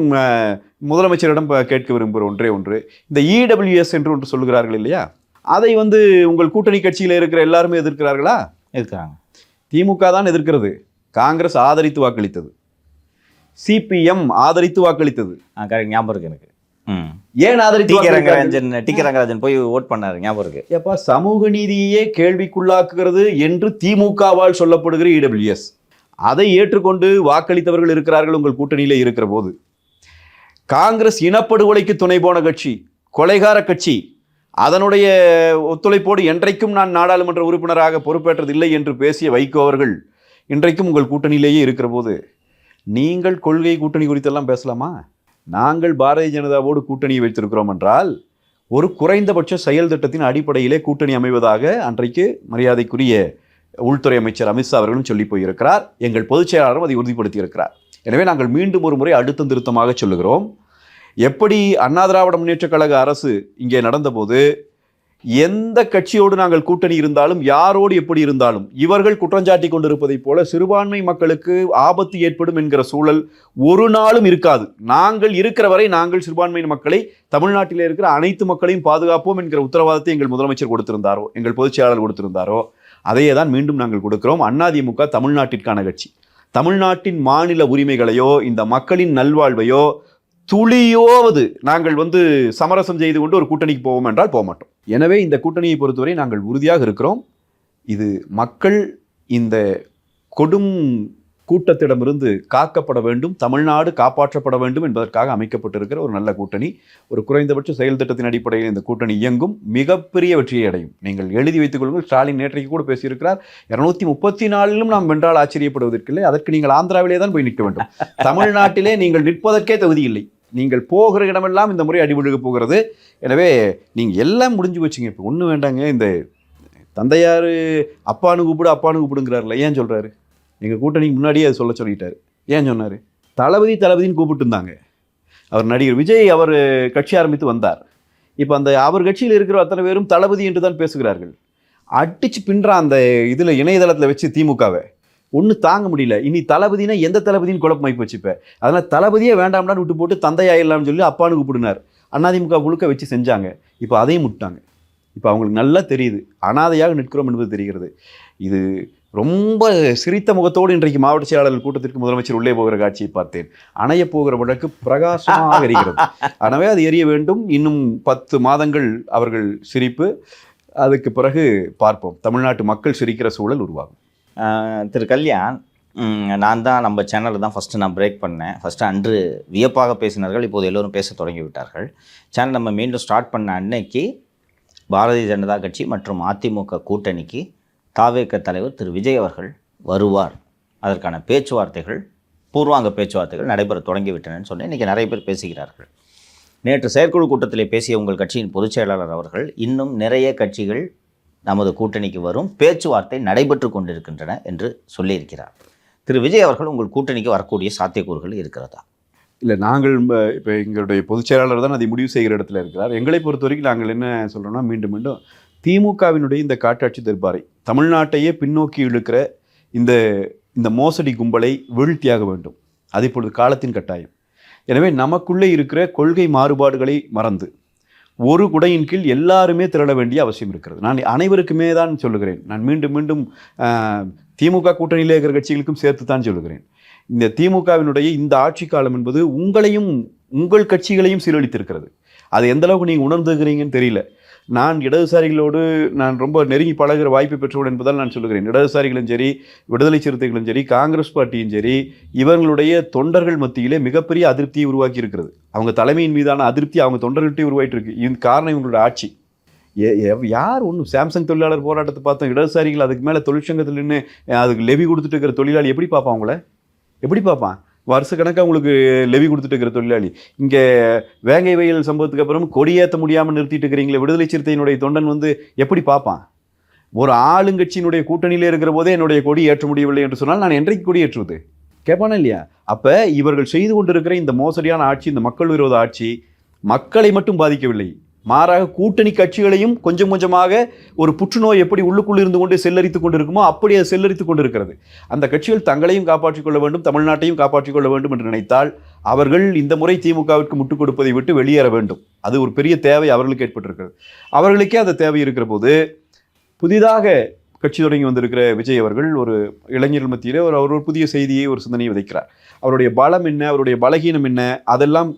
முதலமைச்சரிடம் கேட்க விரும்புகிற ஒன்று, இந்த இடபிள்யூஎஸ் என்று ஒன்று சொல்லுகிறார்கள் இல்லையா, அதை உங்கள் கூட்டணி கட்சியில் இருக்கிற எல்லாருமே எதிர்க்கிறார்களா? எதிர்க்கிறாங்க. திமுக தான் எதிர்க்கிறது. காங்கிரஸ் ஆதரித்து வாக்களித்தது, சிபிஎம் ஆதரித்து வாக்களித்தது. ஞாபகம் இருக்கு எனக்கு. ஏன் ஆதரித்து? டி கே ரங்கராஜன் போய் ஓட் பண்ணாரு, ஞாபகம் இருக்கு. ஏப்பா, சமூக நீதியே கேள்விக்குள்ளாக்குகிறது என்று திமுகவால் சொல்லப்படுகிற இடபிள்யூஎஸ், அதை ஏற்றுக்கொண்டு வாக்களித்தவர்கள் இருக்கிறார்கள் உங்கள் கூட்டணியிலே இருக்கிற போது. காங்கிரஸ் இனப்படுகொலைக்கு துணை போன கட்சி, கொலைகார கட்சி, அதனுடைய ஒத்துழைப்போடு என்றைக்கும் நான் நாடாளுமன்ற உறுப்பினராக பொறுப்பேற்றதில்லை என்று பேசிய வைகோ அவர்கள் இன்றைக்கும் உங்கள் கூட்டணியிலேயே இருக்கிற போது நீங்கள் கொள்கை கூட்டணி குறித்தெல்லாம் பேசலாமா? நாங்கள் பாரதிய ஜனதாவோடு கூட்டணி வைத்திருக்கிறோம் என்றால் ஒரு குறைந்தபட்ச செயல் திட்டத்தின் அடிப்படையிலே கூட்டணி அமைவதாக அன்றைக்கு மரியாதைக்குரிய உள்துறை அமைச்சர் அமித்ஷா அவர்களும் சொல்லி போயிருக்கிறார். எங்கள் பொதுச் செயலாளரும் அதை உறுதிப்படுத்தி இருக்கிறார். எனவே நாங்கள் மீண்டும் ஒரு முறை அழுத்தம் திருத்தமாக சொல்லுகிறோம். எப்படி அண்ணா திராவிட முன்னேற்றக் கழக அரசு இங்கே நடந்தபோது எந்த கட்சியோடு நாங்கள் கூட்டணி இருந்தாலும், யாரோடு எப்படி இருந்தாலும், இவர்கள் குற்றஞ்சாட்டி கொண்டிருப்பதைப் போல சிறுபான்மை மக்களுக்கு ஆபத்து ஏற்படும் என்கிற சூழல் ஒரு நாளும் இருக்காது. நாங்கள் இருக்கிற வரை நாங்கள் சிறுபான்மை மக்களை, தமிழ்நாட்டில் இருக்கிற அனைத்து மக்களையும் பாதுகாப்போம் என்கிற உத்தரவாதத்தை எங்கள் முதலமைச்சர் கொடுத்திருந்தாரோ, எங்கள் பொதுச் செயலாளர் கொடுத்திருந்தாரோ, அதையே தான் மீண்டும் நாங்கள் கொடுக்கிறோம். அதிமுக தமிழ்நாட்டிற்கான கட்சி. தமிழ்நாட்டின் மாநில உரிமைகளையோ இந்த மக்களின் நல்வாழ்வையோ துளியோவது நாங்கள் சமரசம் செய்து கொண்டு ஒரு கூட்டணிக்கு போவோம் என்றால் போக மாட்டோம். எனவே இந்த கூட்டணியை பொறுத்தவரை நாங்கள் உறுதியாக இருக்கிறோம். இது மக்கள் இந்த கொடும் கூட்டத்திடமிருந்து காக்கப்பட வேண்டும், தமிழ்நாடு காப்பாற்றப்பட வேண்டும் என்பதற்காக அமைக்கப்பட்டிருக்கிற ஒரு நல்ல கூட்டணி. ஒரு குறைந்தபட்ச செயல் திட்டத்தின் அடிப்படையில் இந்த கூட்டணி இயங்கும், மிகப்பெரிய வெற்றியை அடையும். நீங்கள் எழுதி வைத்துக் கொள்ளுங்கள். ஸ்டாலின் நேற்றைக்கு கூட பேசியிருக்கிறார், 234லும் நாம் வென்றால் ஆச்சரியப்படுவதற்கில்லை, அதற்கு நீங்கள் ஆந்திராவிலே தான் போய் நிற்க வேண்டும். தமிழ்நாட்டிலே நீங்கள் நிற்பதற்கே தகுதி இல்லை. நீங்கள் போகிற இடமெல்லாம் இந்த முறை அடிவிழுக போகிறது. எனவே நீங்கள் எல்லாம் முடிஞ்சு வச்சுங்க. இப்போ ஒன்றும் வேண்டாங்க. இந்த தந்தையார் அப்பானு கூப்பிடுங்கிறார்ல, ஏன் சொல்கிறாரு? எங்கள் கூட்டணிக்கு முன்னாடியே அதை சொல்லிட்டார். ஏன் சொன்னார்? தளபதின்னு கூப்பிட்டு இருந்தாங்க. அவர் நடிகர் விஜய் அவர் கட்சி ஆரம்பித்து வந்தார். இப்போ அந்த அவர் கட்சியில் இருக்கிற அத்தனை பேரும் தளபதி என்று தான் பேசுகிறார்கள். அடித்து பின்றான் அந்த இதில் இணையதளத்தில் வச்சு திமுகவை. ஒன்றும் தாங்க முடியல. இனி தளபதினா எந்த தளபதின்னு குழப்பமாகி போச்சுப்பேன். அதனால் தளபதியே வேண்டாம்டான்னு விட்டு போட்டு தந்தையாயிடலாம்னு சொல்லி அப்பானு கூப்பிடுனார். அதிமுக முழுக்க வச்சு செஞ்சாங்க. இப்போ அதையும் விட்டாங்க. இப்போ அவங்களுக்கு நல்லா தெரியுது, அனாதையாக நிற்கிறோம் என்பது தெரிகிறது. இது ரொம்ப சிரித்த முகத்தோடு இன்றைக்கு மாவட்ட செயலாளர்கள் கூட்டத்திற்கு முதலமைச்சர் உள்ளே போகிற காட்சியை பார்த்தேன். அணைய போகிற வழக்கு பிரகாசமாக எரிகிறது. எனவே அது எரிய வேண்டும். இன்னும் 10 மாதங்கள் அவர்கள் சிரிப்பு, அதுக்கு பிறகு பார்ப்போம். தமிழ்நாட்டு மக்கள் சிரிக்கிற சூழல் உருவாகும். திரு கல்யாண், நான் தான் நம்ம சேனலில் தான் ஃபஸ்ட்டு நான் பிரேக் பண்ணேன். ஃபஸ்ட்டு அன்று வியப்பாக பேசினார்கள், இப்போது எல்லோரும் பேச தொடங்கி விட்டார்கள். சேனல் நம்ம மீண்டும் ஸ்டார்ட் பண்ண அன்னைக்கு பாரதிய ஜனதா கட்சி மற்றும் அதிமுக கூட்டணிக்கு தாவேக தலைவர் திரு விஜய் அவர்கள் வருவார், அதற்கான பேச்சுவார்த்தைகள், பூர்வாங்க பேச்சுவார்த்தைகள் நடைபெற தொடங்கிவிட்டனன்னு சொன்னேன். இன்றைக்கி நிறைய பேர் பேசுகிறார்கள். நேற்று செயற்குழு கூட்டத்திலே பேசிய உங்கள் கட்சியின் பொதுச் செயலாளர் அவர்கள், இன்னும் நிறைய கட்சிகள் நமது கூட்டணிக்கு வரும், பேச்சுவார்த்தை நடைபெற்று கொண்டிருக்கின்றன என்று சொல்லியிருக்கிறார். திரு விஜய் அவர்கள் உங்கள் கூட்டணிக்கு வரக்கூடிய சாத்தியக்கூறுகள் இருக்கிறதா? இல்லை, நாங்கள் இப்போ எங்களுடைய பொதுச் செயலாளர் தான் அதை முடிவு செய்கிற இடத்துல இருக்கிறார். எங்களை பொறுத்த வரைக்கும் நாங்கள் என்ன சொல்கிறோன்னா, மீண்டும் திமுகவினுடைய இந்த காட்டாட்சி தர்பாரை, தமிழ்நாட்டையே பின்னோக்கி இழுக்கிற இந்த மோசடி கும்பலை வீழ்த்தியாக வேண்டும். அது இப்பொழுது காலத்தின் கட்டாயம். எனவே நமக்குள்ளே இருக்கிற கொள்கை மாறுபாடுகளை மறந்து ஒரு குடையின் கீழ் எல்லாருமே திரள வேண்டிய அவசியம் இருக்கிறது. நான் அனைவருக்குமே தான் சொல்லுகிறேன். நான் மீண்டும் திமுக கூட்டணியில் இருக்கிற கட்சிகளுக்கும் சேர்த்து தான் சொல்லுகிறேன். இந்த திமுகவினுடைய இந்த ஆட்சி காலம் என்பது உங்களையும் உங்கள் கட்சிகளையும் சீரழித்திருக்கிறது. அது எந்த அளவுக்கு நீங்கள் உணர்ந்துக்கிறீங்கன்னு தெரியல. நான் இடதுசாரிகளோடு நான் ரொம்ப நெருங்கி பழகிற வாய்ப்பு பெற்றவன் என்பதால் நான் சொல்லுகிறேன். இடதுசாரிகளும் சரி, விடுதலை சிறுத்தைகளும் சரி, காங்கிரஸ் பார்ட்டியும் சரி, இவர்களுடைய தொண்டர்கள் மத்தியிலே மிகப்பெரிய அதிருப்தியை உருவாக்கி இருக்கிறது. அவங்க தலைமையின் மீதான அதிருப்தி அவங்க தொண்டர்கள்ட்டே உருவாயிட்டு இருக்கு. இந்த காரணம் இவங்களோட ஆட்சி. யார் ஒன்றும் சாம்சங் தொழிலாளர் போராட்டத்தை பார்த்தோம். இடதுசாரிகள் அதுக்கு மேலே தொழிற்சங்கத்தில் நின்று அதுக்கு லெவி கொடுத்துட்டு இருக்கிற தொழிலாளி எப்படி பார்ப்பான்? அவங்கள எப்படி பார்ப்பான்? வருஷக்கணக்காக உங்களுக்கு லெவி கொடுத்துட்டு இருக்கிற தொழிலாளி. இங்கே வேங்கை வயல் சம்பவத்துக்கு அப்புறம் கொடியேற்ற முடியாமல் நிறுத்திட்டு இருக்கிறீங்களே, விடுதலை சிறுத்தையினுடைய தொண்டன் எப்படி பார்ப்பான்? ஒரு ஆளுங்கட்சியினுடைய கூட்டணியிலே இருக்கிற போதே என்னுடைய கொடி ஏற்ற முடியவில்லை என்று சொன்னால் நான் என்றைக்கு கொடி ஏற்றுவது? கேட்பானா இல்லையா? அப்போ இவர்கள் செய்து கொண்டிருக்கிற இந்த மோசடியான ஆட்சி, இந்த மக்கள் விரோத ஆட்சி மக்களை மட்டும் பாதிக்கவில்லை, மாறாக கூட்டணி கட்சிகளையும் கொஞ்சம் கொஞ்சமாக ஒரு புற்றுநோய் எப்படி உள்ளுக்குள் இருந்து கொண்டு செல்லரித்து கொண்டிருக்குமோ அப்படி அது செல்லரித்து கொண்டிருக்கிறது. அந்த கட்சிகள் தங்களையும் காப்பாற்றிக் கொள்ள வேண்டும், தமிழ்நாட்டையும் காப்பாற்றிக் கொள்ள வேண்டும் என்று நினைத்தால் அவர்கள் இந்த முறை திமுகவிற்கு முட்டுக் கொடுப்பதை விட்டு வெளியேற வேண்டும். அது ஒரு பெரிய தேவை அவர்களுக்கு ஏற்பட்டிருக்கிறது. அவர்களுக்கே அந்த தேவை இருக்கிற போது புதிதாக கட்சி தொடங்கி வந்திருக்கிற விஜய் அவர்கள் ஒரு இளைஞர்கள் மத்தியிலே அவர் ஒரு புதிய செய்தியை, ஒரு சிந்தனையை விதைக்கிறார். அவருடைய பலம் என்ன, அவருடைய பலகீனம் என்ன, அதெல்லாம்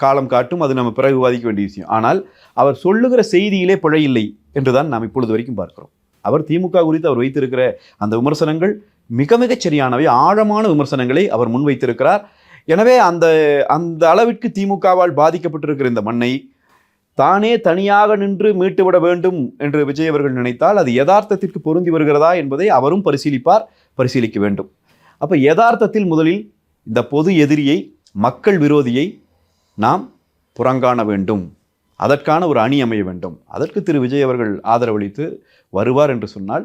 காலம் காட்டும். அது நம்ம பிறகு விவாதிக்க வேண்டிய விஷயம். ஆனால் அவர் சொல்லுகிற செய்தியிலே பிழை இல்லை என்றுதான் நாம் இப்பொழுது வரைக்கும் பார்க்கிறோம். அவர் திமுக குறித்து அவர் வைத்திருக்கிற அந்த விமர்சனங்கள் மிக மிகச் சரியானவை, ஆழமான விமர்சனங்களை அவர் முன்வைத்திருக்கிறார். எனவே அந்த அளவிற்கு திமுகவால் பாதிக்கப்பட்டிருக்கிற இந்த மண்ணை தானே தனியாக நின்று மீட்டுவிட வேண்டும் என்று விஜய் அவர்கள் நினைத்தால் அது யதார்த்தத்திற்கு பொருந்தி வருகிறதா என்பதை அவரும் பரிசீலிக்க வேண்டும். அப்போ யதார்த்தத்தில் முதலில் இந்த பொது எதிரியை, மக்கள் விரோதியை நாம் புறங்காண வேண்டும். அதற்கான ஒரு அணி அமைய வேண்டும். அதற்கு திரு விஜய் அவர்கள் ஆதரவளித்து வருவார் என்று சொன்னால்,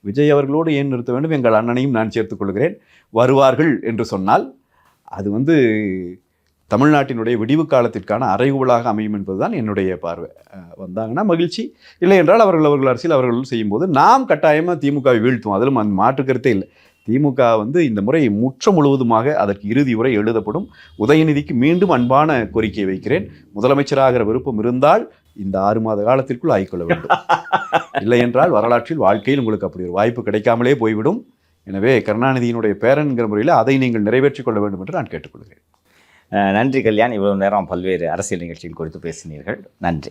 விஜய் அவர்களோடு ஏன் நிறுத்த வேண்டும், எங்கள் அண்ணனையும் நான் சேர்த்துக்கொள்கிறேன், வருவார்கள் என்று சொன்னால் அது தமிழ்நாட்டினுடைய விடிவு காலத்திற்கான அறைகூவலாக அமையும் என்பதுதான் என்னுடைய பார்வை. வந்தாங்கன்னா மகிழ்ச்சி, இல்லை என்றால் அவர்கள் அரசியல் அவர்கள் செய்யும்போது நாம் கட்டாயமாக திமுகவை வீழ்த்துவோம். அதிலும் அந்த மாற்று கருத்தே இல்லை. திமுக இந்த முறை முழுவதுமாக அதற்கு இறுதி உரை எழுதப்படும். உதயநிதிக்கு மீண்டும் அன்பான கோரிக்கை வைக்கிறேன். முதலமைச்சராகிற விருப்பம் இருந்தால் இந்த 6 மாத காலத்திற்குள் ஆய்க்கொள்ள வேண்டும். இல்லை என்றால் வரலாற்றில் வாழ்க்கையில் உங்களுக்கு அப்படி ஒரு வாய்ப்பு கிடைக்காமலே போய்விடும். எனவே கருணாநிதியினுடைய பேரன்கிற முறையில் அதை நீங்கள் நிறைவேற்றிக் கொள்ள வேண்டும் என்று நான் கேட்டுக்கொள்கிறேன். நன்றி கல்யாண். இவ்வளவு நேரம் பல்வேறு அரசியல் நிகழ்ச்சிகள் குறித்து பேசினீர்கள். நன்றி.